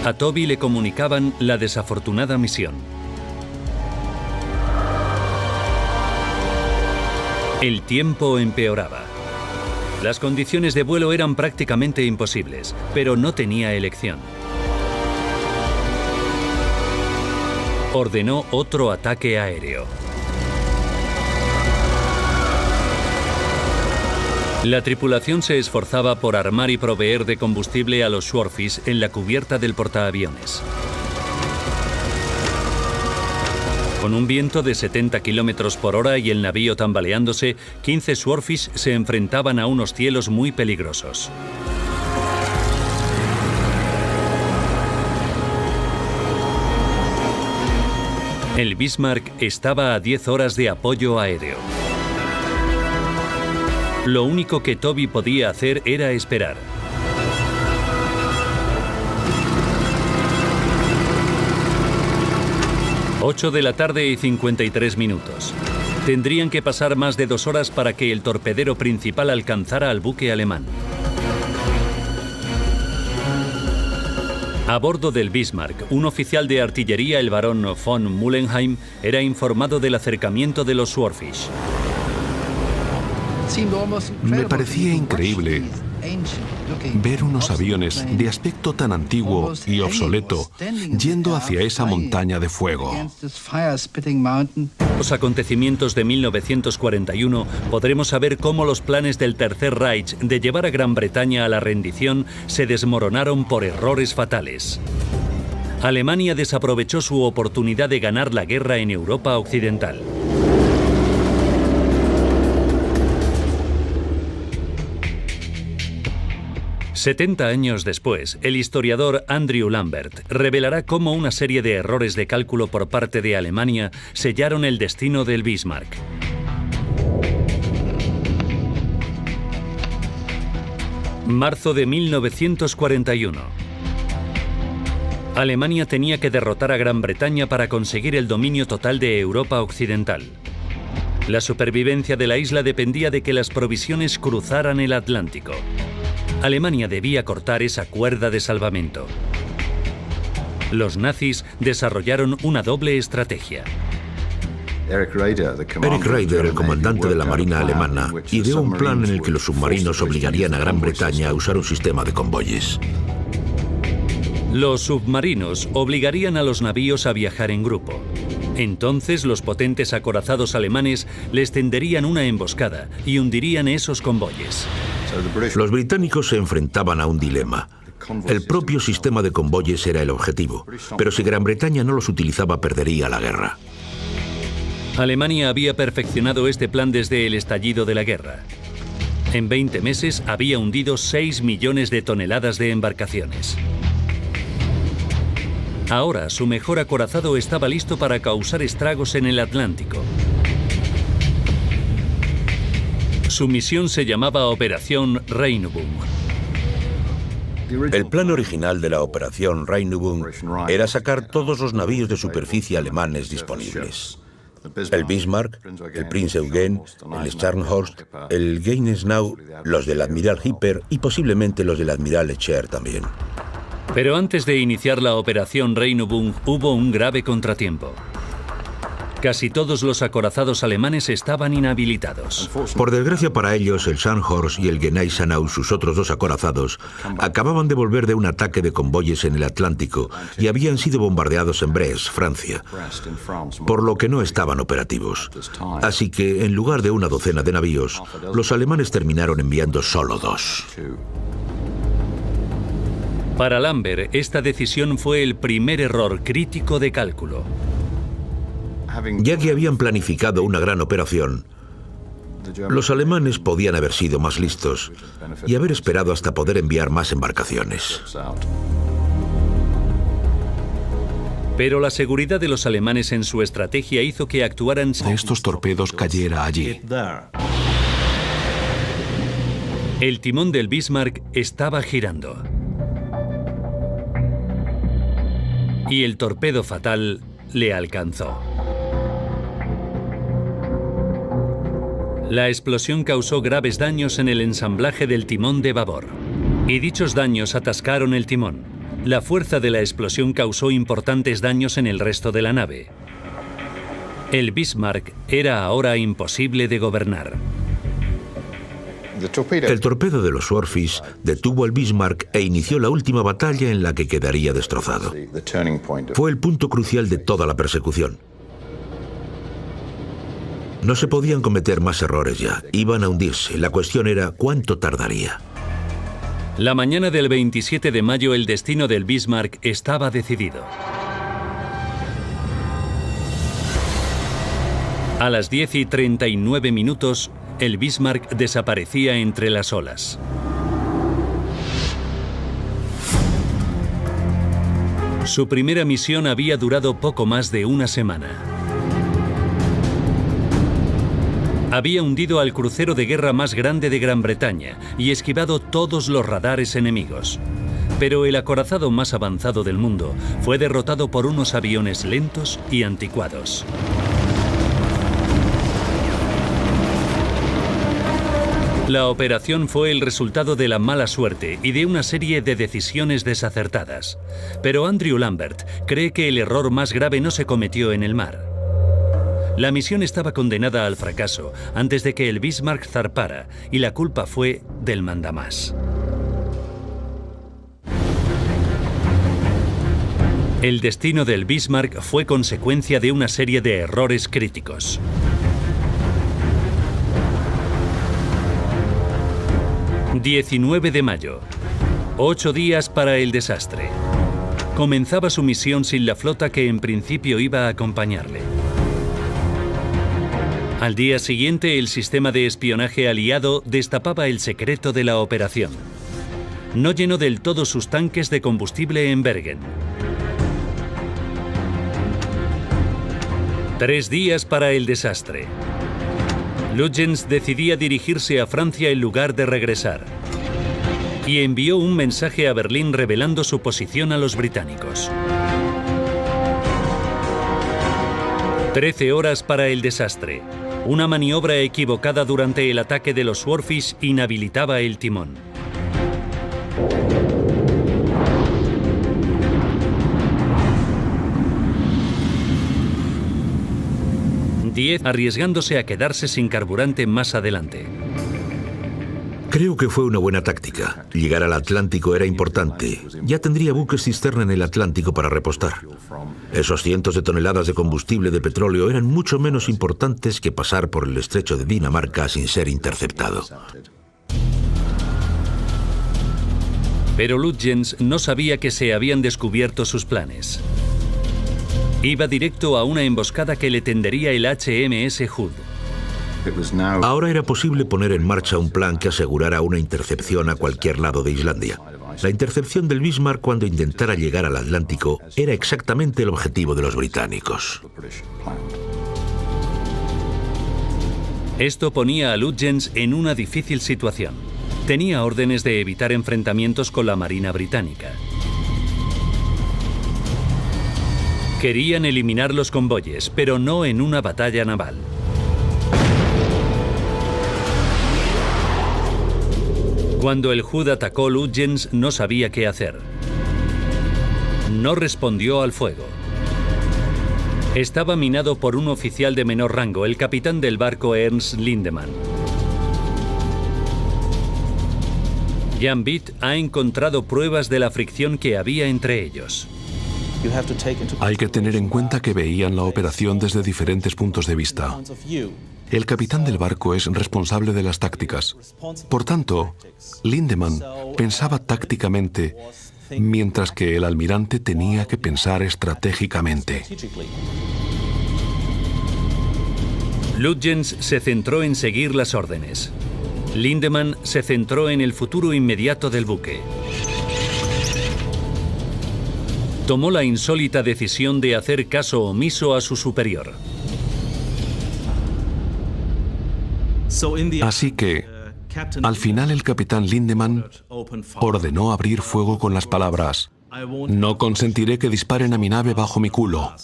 A Toby le comunicaban la desafortunada misión. El tiempo empeoraba. Las condiciones de vuelo eran prácticamente imposibles, pero no tenía elección. Ordenó otro ataque aéreo. La tripulación se esforzaba por armar y proveer de combustible a los Swordfish en la cubierta del portaaviones. Con un viento de 70 km por hora y el navío tambaleándose, 15 Swordfish se enfrentaban a unos cielos muy peligrosos. El Bismarck estaba a 10 horas de apoyo aéreo. Lo único que Toby podía hacer era esperar. Ocho de la tarde y 53 minutos. Tendrían que pasar más de 2 horas para que el torpedero principal alcanzara al buque alemán. A bordo del Bismarck, un oficial de artillería, el barón von Mullenheim, era informado del acercamiento de los Swordfish. Me parecía increíble ver unos aviones de aspecto tan antiguo y obsoleto yendo hacia esa montaña de fuego. Los acontecimientos de 1941 podremos saber cómo los planes del Tercer Reich de llevar a Gran Bretaña a la rendición se desmoronaron por errores fatales. Alemania desaprovechó su oportunidad de ganar la guerra en Europa Occidental. «70 años después, el historiador Andrew Lambert revelará cómo una serie de errores de cálculo por parte de Alemania sellaron el destino del Bismarck. Marzo de 1941. Alemania tenía que derrotar a Gran Bretaña para conseguir el dominio total de Europa Occidental. La supervivencia de la isla dependía de que las provisiones cruzaran el Atlántico. Alemania debía cortar esa cuerda de salvamento. Los nazis desarrollaron una doble estrategia. Eric Raeder, el comandante de la Marina alemana, ideó un plan en el que los submarinos obligarían a Gran Bretaña a usar un sistema de convoyes. Los submarinos obligarían a los navíos a viajar en grupo. Entonces los potentes acorazados alemanes les tenderían una emboscada y hundirían esos convoyes. Los británicos se enfrentaban a un dilema. El propio sistema de convoyes era el objetivo, pero si Gran Bretaña no los utilizaba, perdería la guerra. Alemania había perfeccionado este plan desde el estallido de la guerra. En 20 meses había hundido 6 millones de toneladas de embarcaciones. Ahora su mejor acorazado estaba listo para causar estragos en el Atlántico. Su misión se llamaba Operación Regenübung. El plan original de la Operación Regenübung era sacar todos los navíos de superficie alemanes disponibles. El Bismarck, el Prinz Eugen, el Scharnhorst, el Gneisenau, los del Admiral Hipper y posiblemente los del Admiral Echer también. Pero antes de iniciar la Operación Regenübung hubo un grave contratiempo. Casi todos los acorazados alemanes estaban inhabilitados. Por desgracia para ellos, el Scharnhorst y el Gneisenau, sus otros dos acorazados, acababan de volver de un ataque de convoyes en el Atlántico y habían sido bombardeados en Brest, Francia, por lo que no estaban operativos. Así que, en lugar de una docena de navíos, los alemanes terminaron enviando solo 2. Para Lambert, esta decisión fue el primer error crítico de cálculo. Ya que habían planificado una gran operación, los alemanes podían haber sido más listos y haber esperado hasta poder enviar más embarcaciones. Pero la seguridad de los alemanes en su estrategia hizo que actuaran... De estos torpedos cayera allí. El timón del Bismarck estaba girando. Y el torpedo fatal le alcanzó. La explosión causó graves daños en el ensamblaje del timón de babor. Y dichos daños atascaron el timón. La fuerza de la explosión causó importantes daños en el resto de la nave. El Bismarck era ahora imposible de gobernar. El torpedo de los Swordfish detuvo al Bismarck e inició la última batalla en la que quedaría destrozado. Fue el punto crucial de toda la persecución. No se podían cometer más errores ya. Iban a hundirse. La cuestión era cuánto tardaría. La mañana del 27 de mayo el destino del Bismarck estaba decidido. A las 10:39, el Bismarck desaparecía entre las olas. Su primera misión había durado poco más de una semana. Había hundido al crucero de guerra más grande de Gran Bretaña y esquivado todos los radares enemigos. Pero el acorazado más avanzado del mundo fue derrotado por unos aviones lentos y anticuados. La operación fue el resultado de la mala suerte y de una serie de decisiones desacertadas. Pero Andrew Lambert cree que el error más grave no se cometió en el mar. La misión estaba condenada al fracaso antes de que el Bismarck zarpara y la culpa fue del mandamás. El destino del Bismarck fue consecuencia de una serie de errores críticos. ...19 de mayo... 8 días para el desastre. Comenzaba su misión sin la flota que en principio iba a acompañarle. Al día siguiente, el sistema de espionaje aliado destapaba el secreto de la operación. No llenó del todo sus tanques de combustible en Bergen. 3 días para el desastre. Lutyens decidía dirigirse a Francia en lugar de regresar. Y envió un mensaje a Berlín revelando su posición a los británicos. 13 horas para el desastre. Una maniobra equivocada durante el ataque de los Swordfish inhabilitaba el timón. 10, arriesgándose a quedarse sin carburante más adelante. Creo que fue una buena táctica. Llegar al Atlántico era importante. Ya tendría buques cisterna en el Atlántico para repostar. Esos cientos de toneladas de combustible de petróleo eran mucho menos importantes que pasar por el estrecho de Dinamarca sin ser interceptado. Pero Lutyens no sabía que se habían descubierto sus planes. Iba directo a una emboscada que le tendería el HMS Hood. Ahora era posible poner en marcha un plan que asegurara una intercepción a cualquier lado de Islandia. La intercepción del Bismarck cuando intentara llegar al Atlántico era exactamente el objetivo de los británicos. Esto ponía a Lutyens en una difícil situación. Tenía órdenes de evitar enfrentamientos con la Marina británica. Querían eliminar los convoyes, pero no en una batalla naval. Cuando el Hood atacó, Lutyens no sabía qué hacer. No respondió al fuego. Estaba minado por un oficial de menor rango, el capitán del barco Ernst Lindemann. Jan Vitt ha encontrado pruebas de la fricción que había entre ellos. Hay que tener en cuenta que veían la operación desde diferentes puntos de vista. El capitán del barco es responsable de las tácticas. Por tanto, Lindemann pensaba tácticamente, mientras que el almirante tenía que pensar estratégicamente. Lutyens se centró en seguir las órdenes. Lindemann se centró en el futuro inmediato del buque. Tomó la insólita decisión de hacer caso omiso a su superior. Así que, al final el capitán Lindemann ordenó abrir fuego con las palabras: "No consentiré que disparen a mi nave bajo mi culo".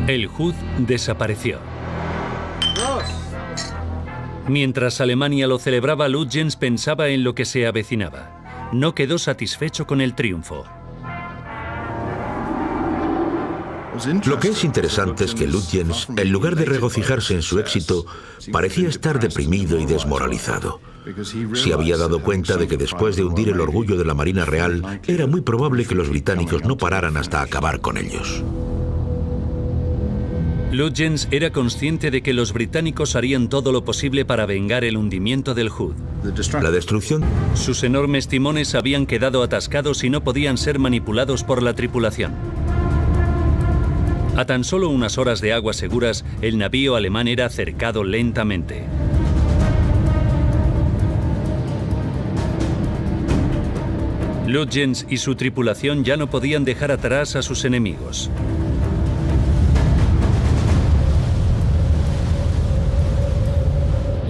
El Hood desapareció. Mientras Alemania lo celebraba, Lutyens pensaba en lo que se avecinaba. No quedó satisfecho con el triunfo. Lo que es interesante es que Lutyens, en lugar de regocijarse en su éxito, parecía estar deprimido y desmoralizado. Se había dado cuenta de que después de hundir el orgullo de la Marina Real, era muy probable que los británicos no pararan hasta acabar con ellos. Lutyens era consciente de que los británicos harían todo lo posible para vengar el hundimiento del Hood. La destrucción. Sus enormes timones habían quedado atascados y no podían ser manipulados por la tripulación. A tan solo unas horas de aguas seguras, el navío alemán era cercado lentamente. Lutyens y su tripulación ya no podían dejar atrás a sus enemigos.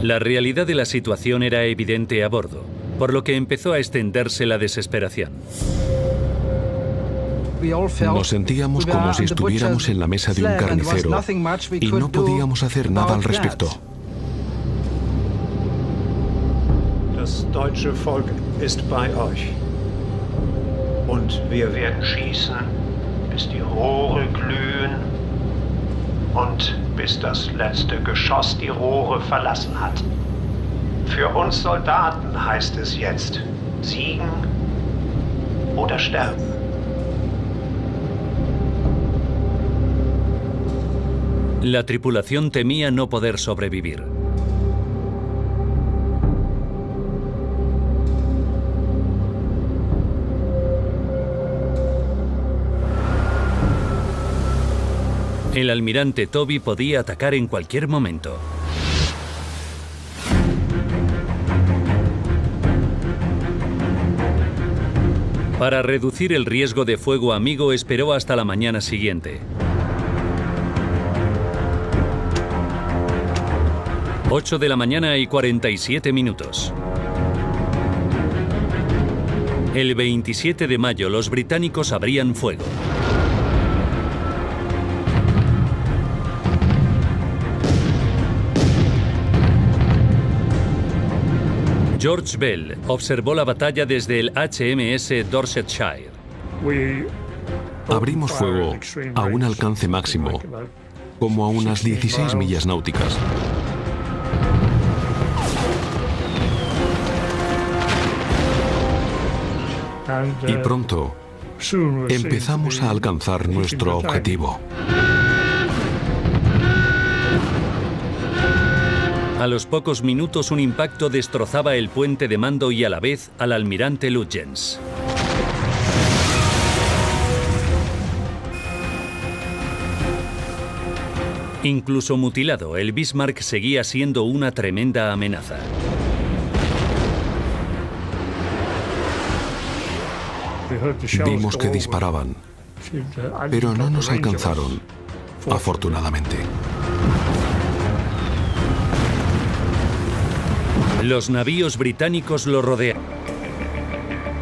La realidad de la situación era evidente a bordo, por lo que empezó a extenderse la desesperación. Nos sentíamos como si estuviéramos en la mesa de un carnicero y no podíamos hacer nada al respecto. Das deutsche Volk ist bei euch. Und wir werden schießen, bis die Rohre glühen und bis das letzte Geschoss die Rohre verlassen hat. Für uns Soldaten heißt es jetzt, siegen oder sterben. La tripulación temía no poder sobrevivir. El almirante Toby podía atacar en cualquier momento. Para reducir el riesgo de fuego amigo, esperó hasta la mañana siguiente. 8 de la mañana y 47 minutos. El 27 de mayo los británicos abrían fuego. George Bell observó la batalla desde el HMS Dorsetshire. Abrimos fuego a un alcance máximo, como a unas 16 millas náuticas. Y pronto empezamos a alcanzar nuestro objetivo. A los pocos minutos un impacto destrozaba el puente de mando y a la vez al almirante Lutyens. Incluso mutilado, el Bismarck seguía siendo una tremenda amenaza. Vimos que disparaban, pero no nos alcanzaron, afortunadamente. Los navíos británicos lo rodearon.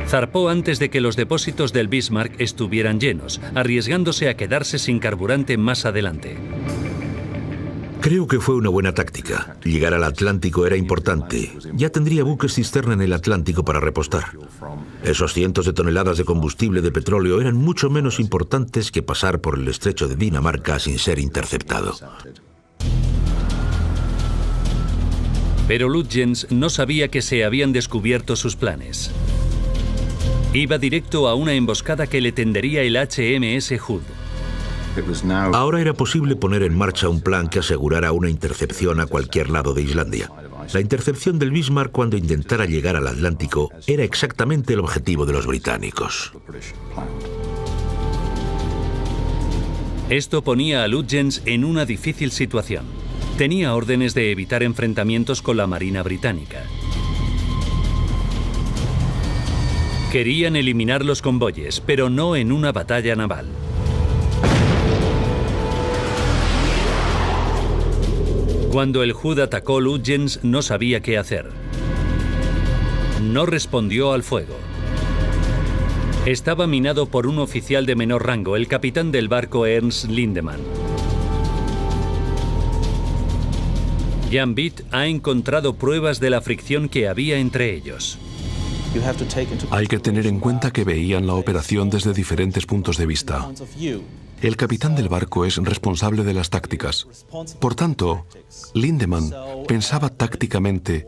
Zarpó antes de que los depósitos del Bismarck estuvieran llenos, arriesgándose a quedarse sin carburante más adelante. Creo que fue una buena táctica. Llegar al Atlántico era importante. Ya tendría buques cisterna en el Atlántico para repostar. Esos cientos de toneladas de combustible de petróleo eran mucho menos importantes que pasar por el estrecho de Dinamarca sin ser interceptado. Pero Lutyens no sabía que se habían descubierto sus planes. Iba directo a una emboscada que le tendería el HMS Hood. Ahora era posible poner en marcha un plan que asegurara una intercepción a cualquier lado de Islandia. La intercepción del Bismarck cuando intentara llegar al Atlántico era exactamente el objetivo de los británicos. Esto ponía a Lutyens en una difícil situación. Tenía órdenes de evitar enfrentamientos con la Marina británica. Querían eliminar los convoyes, pero no en una batalla naval. Cuando el Hood atacó, Lutyens no sabía qué hacer. No respondió al fuego. Estaba minado por un oficial de menor rango, el capitán del barco Ernst Lindemann. Jan Vitt ha encontrado pruebas de la fricción que había entre ellos. Hay que tener en cuenta que veían la operación desde diferentes puntos de vista. El capitán del barco es responsable de las tácticas. Por tanto, Lindemann pensaba tácticamente,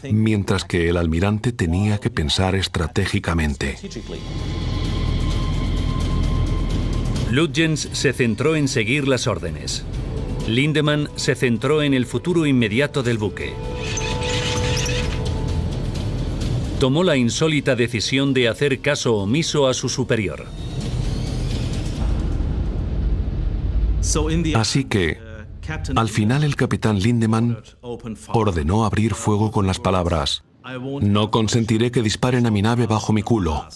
mientras que el almirante tenía que pensar estratégicamente. Lutyens se centró en seguir las órdenes. Lindemann se centró en el futuro inmediato del buque. Tomó la insólita decisión de hacer caso omiso a su superior. Así que, al final el capitán Lindemann ordenó abrir fuego con las palabras: "No consentiré que disparen a mi nave bajo mi culo".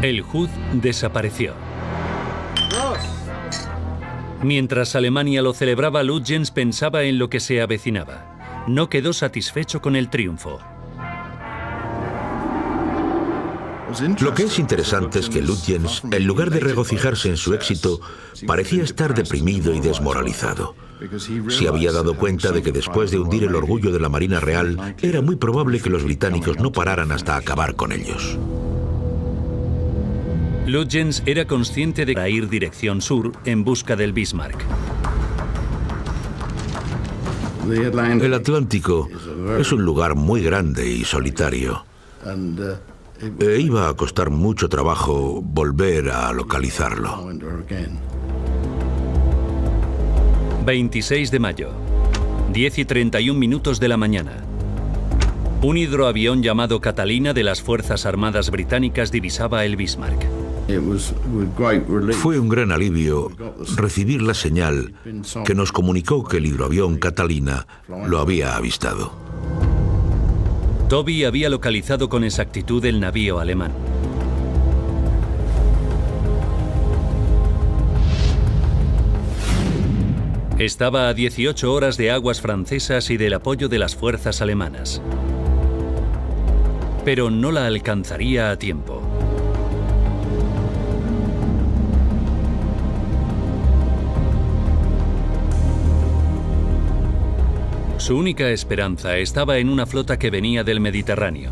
El Hood desapareció. Mientras Alemania lo celebraba, Lutyens pensaba en lo que se avecinaba. No quedó satisfecho con el triunfo. Lo que es interesante es que Lutyens, en lugar de regocijarse en su éxito, parecía estar deprimido y desmoralizado. Se había dado cuenta de que después de hundir el orgullo de la Marina Real, era muy probable que los británicos no pararan hasta acabar con ellos. Lutyens era consciente de ir dirección sur en busca del Bismarck. El Atlántico es un lugar muy grande y solitario. E iba a costar mucho trabajo volver a localizarlo. 26 de mayo, 10:31 de la mañana. Un hidroavión llamado Catalina de las Fuerzas Armadas Británicas divisaba el Bismarck. Fue un gran alivio recibir la señal que nos comunicó que el hidroavión Catalina lo había avistado. Toby había localizado con exactitud el navío alemán. Estaba a 18 horas de aguas francesas y del apoyo de las fuerzas alemanas. Pero no la alcanzaría a tiempo. Su única esperanza estaba en una flota que venía del Mediterráneo.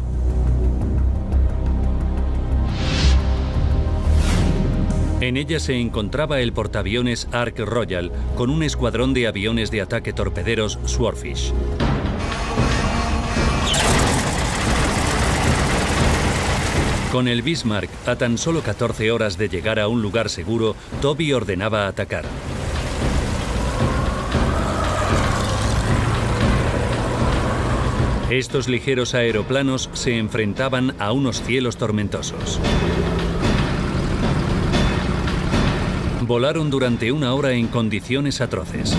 En ella se encontraba el portaaviones Ark Royal con un escuadrón de aviones de ataque torpederos Swordfish. Con el Bismarck a tan solo 14 horas de llegar a un lugar seguro, Toby ordenaba atacar. Estos ligeros aeroplanos se enfrentaban a unos cielos tormentosos. Volaron durante una hora en condiciones atroces.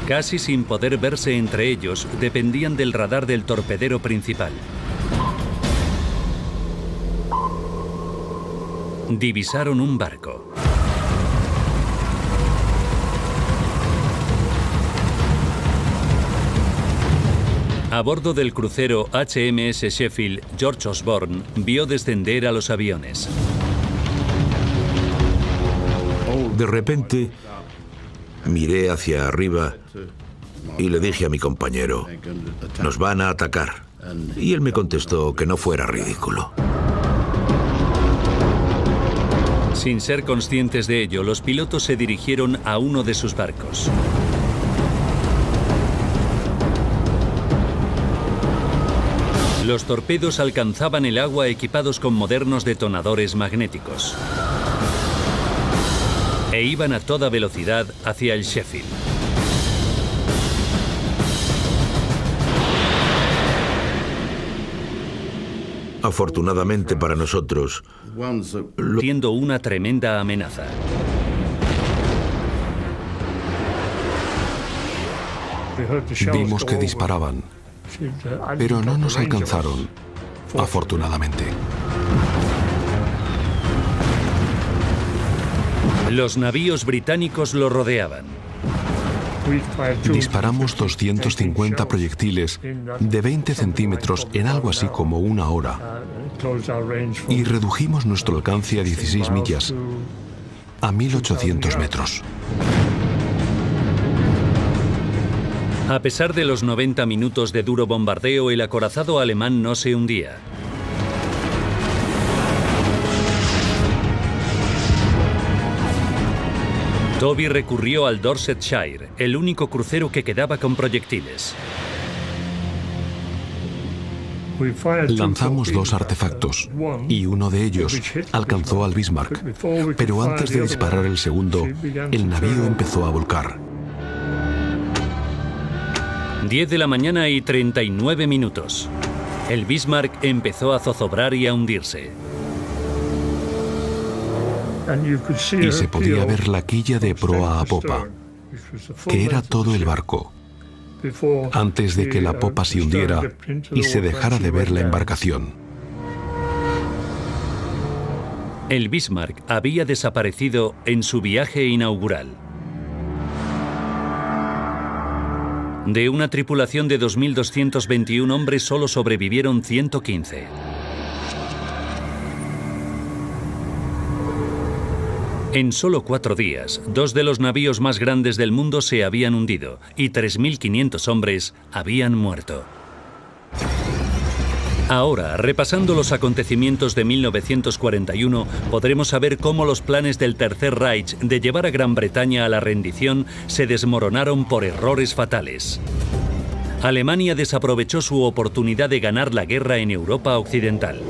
Casi sin poder verse entre ellos, dependían del radar del torpedero principal. Divisaron un barco. A bordo del crucero HMS Sheffield, George Osborne vio descender a los aviones. De repente, miré hacia arriba y le dije a mi compañero, nos van a atacar. Y él me contestó que no fuera ridículo. Sin ser conscientes de ello, los pilotos se dirigieron a uno de sus barcos. Los torpedos alcanzaban el agua equipados con modernos detonadores magnéticos. E iban a toda velocidad hacia el Sheffield. Afortunadamente para nosotros, siendo una tremenda amenaza. Vimos que disparaban, pero no nos alcanzaron, afortunadamente. Los navíos británicos lo rodeaban. Disparamos 250 proyectiles de 20 centímetros en algo así como una hora y redujimos nuestro alcance a 16 millas, a 1800 metros. A pesar de los 90 minutos de duro bombardeo, el acorazado alemán no se hundía. Toby recurrió al Dorsetshire, el único crucero que quedaba con proyectiles. Lanzamos 2 artefactos y uno de ellos alcanzó al Bismarck, pero antes de disparar el segundo, el navío empezó a volcar. 10 de la mañana y 39 minutos. El Bismarck empezó a zozobrar y a hundirse. Y se podía ver la quilla de proa a popa, que era todo el barco, antes de que la popa se hundiera y se dejara de ver la embarcación. El Bismarck había desaparecido en su viaje inaugural. De una tripulación de 2.221 hombres solo sobrevivieron 115. En solo 4 días, 2 de los navíos más grandes del mundo se habían hundido y 3.500 hombres habían muerto. Ahora, repasando los acontecimientos de 1941, podremos saber cómo los planes del Tercer Reich de llevar a Gran Bretaña a la rendición se desmoronaron por errores fatales. Alemania desaprovechó su oportunidad de ganar la guerra en Europa Occidental.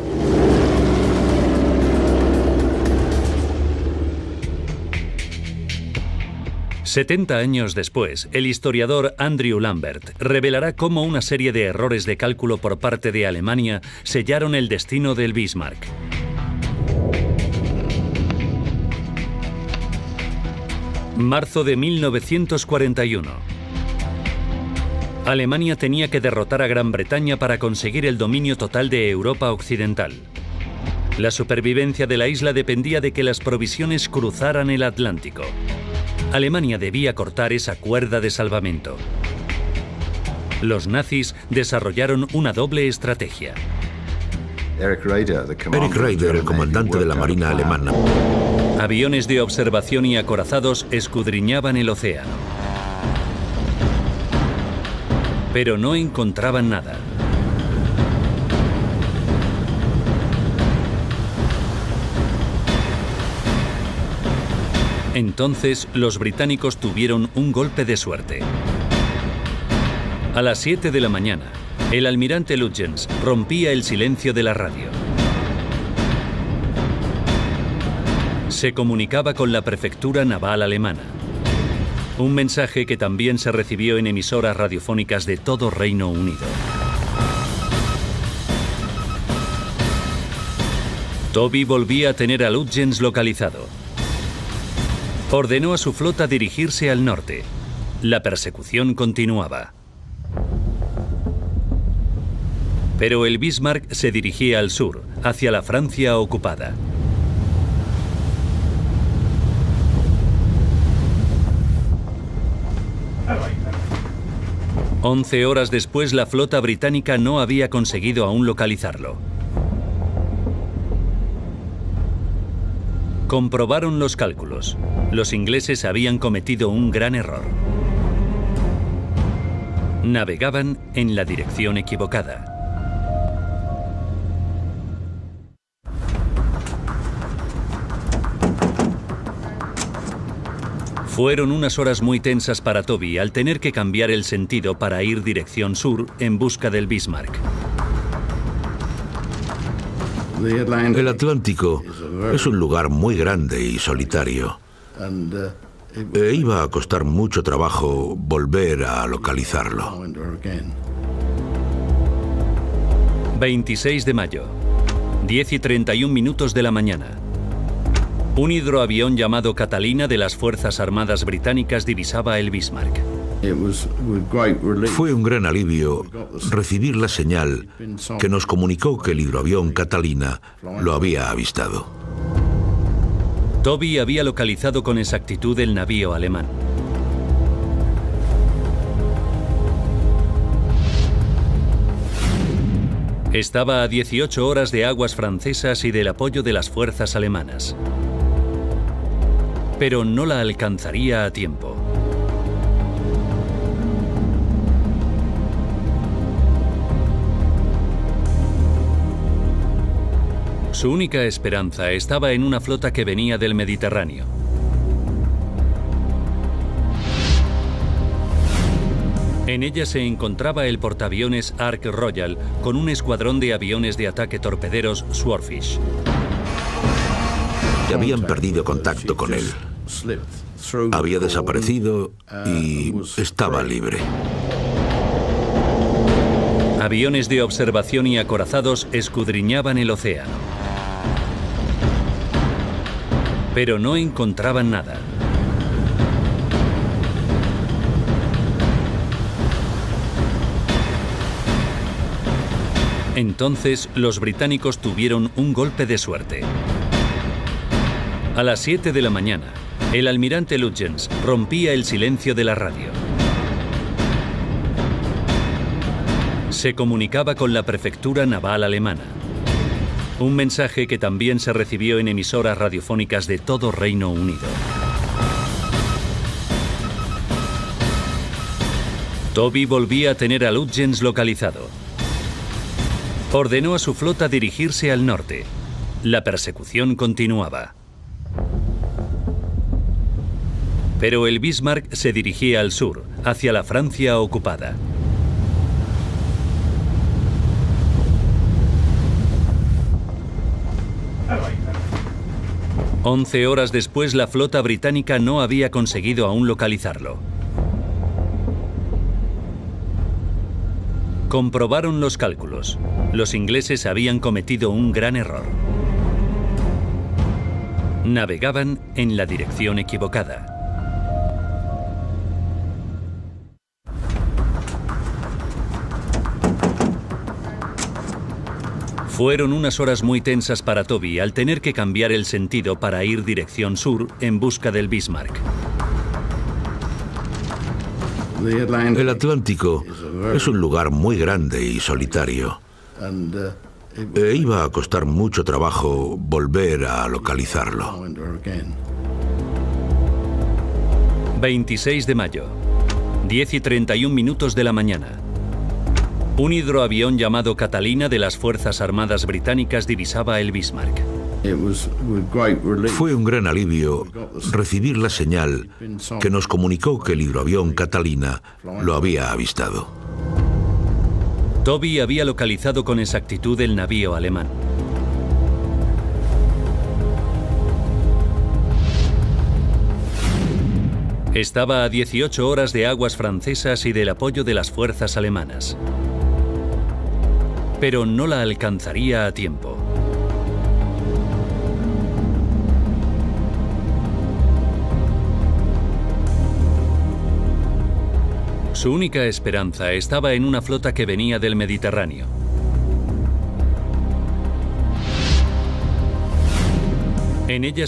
«70 años después, el historiador Andrew Lambert revelará cómo una serie de errores de cálculo por parte de Alemania sellaron el destino del Bismarck. Marzo de 1941. Alemania tenía que derrotar a Gran Bretaña para conseguir el dominio total de Europa Occidental. La supervivencia de la isla dependía de que las provisiones cruzaran el Atlántico. Alemania debía cortar esa cuerda de salvamento. Los nazis desarrollaron una doble estrategia. Eric Raeder, el comandante de la Marina alemana. Aviones de observación y acorazados escudriñaban el océano. Pero no encontraban nada. Entonces, los británicos tuvieron un golpe de suerte. A las 7 de la mañana, el almirante Lutyens rompía el silencio de la radio. Se comunicaba con la prefectura naval alemana. Un mensaje que también se recibió en emisoras radiofónicas de todo Reino Unido. Toby volvía a tener a Lutyens localizado. Ordenó a su flota dirigirse al norte. La persecución continuaba. Pero el Bismarck se dirigía al sur, hacia la Francia ocupada. 11 horas después, la flota británica no había conseguido aún localizarlo. Comprobaron los cálculos. Los ingleses habían cometido un gran error. Navegaban en la dirección equivocada. Fueron unas horas muy tensas para Toby al tener que cambiar el sentido para ir dirección sur en busca del Bismarck. El Atlántico es un lugar muy grande y solitario. E iba a costar mucho trabajo volver a localizarlo. 26 de mayo, 10:31 de la mañana. Un hidroavión llamado Catalina de las Fuerzas Armadas Británicas divisaba el Bismarck. Fue un gran alivio recibir la señal que nos comunicó que el hidroavión Catalina lo había avistado. Toby había localizado con exactitud el navío alemán. Estaba a 18 horas de aguas francesas y del apoyo de las fuerzas alemanas. Pero no la alcanzaría a tiempo. Su única esperanza estaba en una flota que venía del Mediterráneo. En ella se encontraba el portaaviones Ark Royal con un escuadrón de aviones de ataque torpederos Swordfish. Habían perdido contacto con él. Había desaparecido y estaba libre. Aviones de observación y acorazados escudriñaban el océano. Pero no encontraban nada. Entonces, los británicos tuvieron un golpe de suerte. A las 7 de la mañana, el almirante Lütjens rompía el silencio de la radio. Se comunicaba con la prefectura naval alemana. Un mensaje que también se recibió en emisoras radiofónicas de todo Reino Unido. Toby volvía a tener a Lütjens localizado. Ordenó a su flota dirigirse al norte. La persecución continuaba. Pero el Bismarck se dirigía al sur, hacia la Francia ocupada. Once horas después, la flota británica no había conseguido aún localizarlo. Comprobaron los cálculos. Los ingleses habían cometido un gran error. Navegaban en la dirección equivocada. Fueron unas horas muy tensas para Toby al tener que cambiar el sentido para ir dirección sur en busca del Bismarck. El Atlántico es un lugar muy grande y solitario. E iba a costar mucho trabajo volver a localizarlo. 26 de mayo, 10:31 de la mañana. Un hidroavión llamado Catalina de las Fuerzas Armadas Británicas divisaba el Bismarck. Fue un gran alivio recibir la señal que nos comunicó que el hidroavión Catalina lo había avistado. Toby había localizado con exactitud el navío alemán. Estaba a 18 horas de aguas francesas y del apoyo de las fuerzas alemanas. Pero no la alcanzaría a tiempo. Su única esperanza estaba en una flota que venía del Mediterráneo. En ella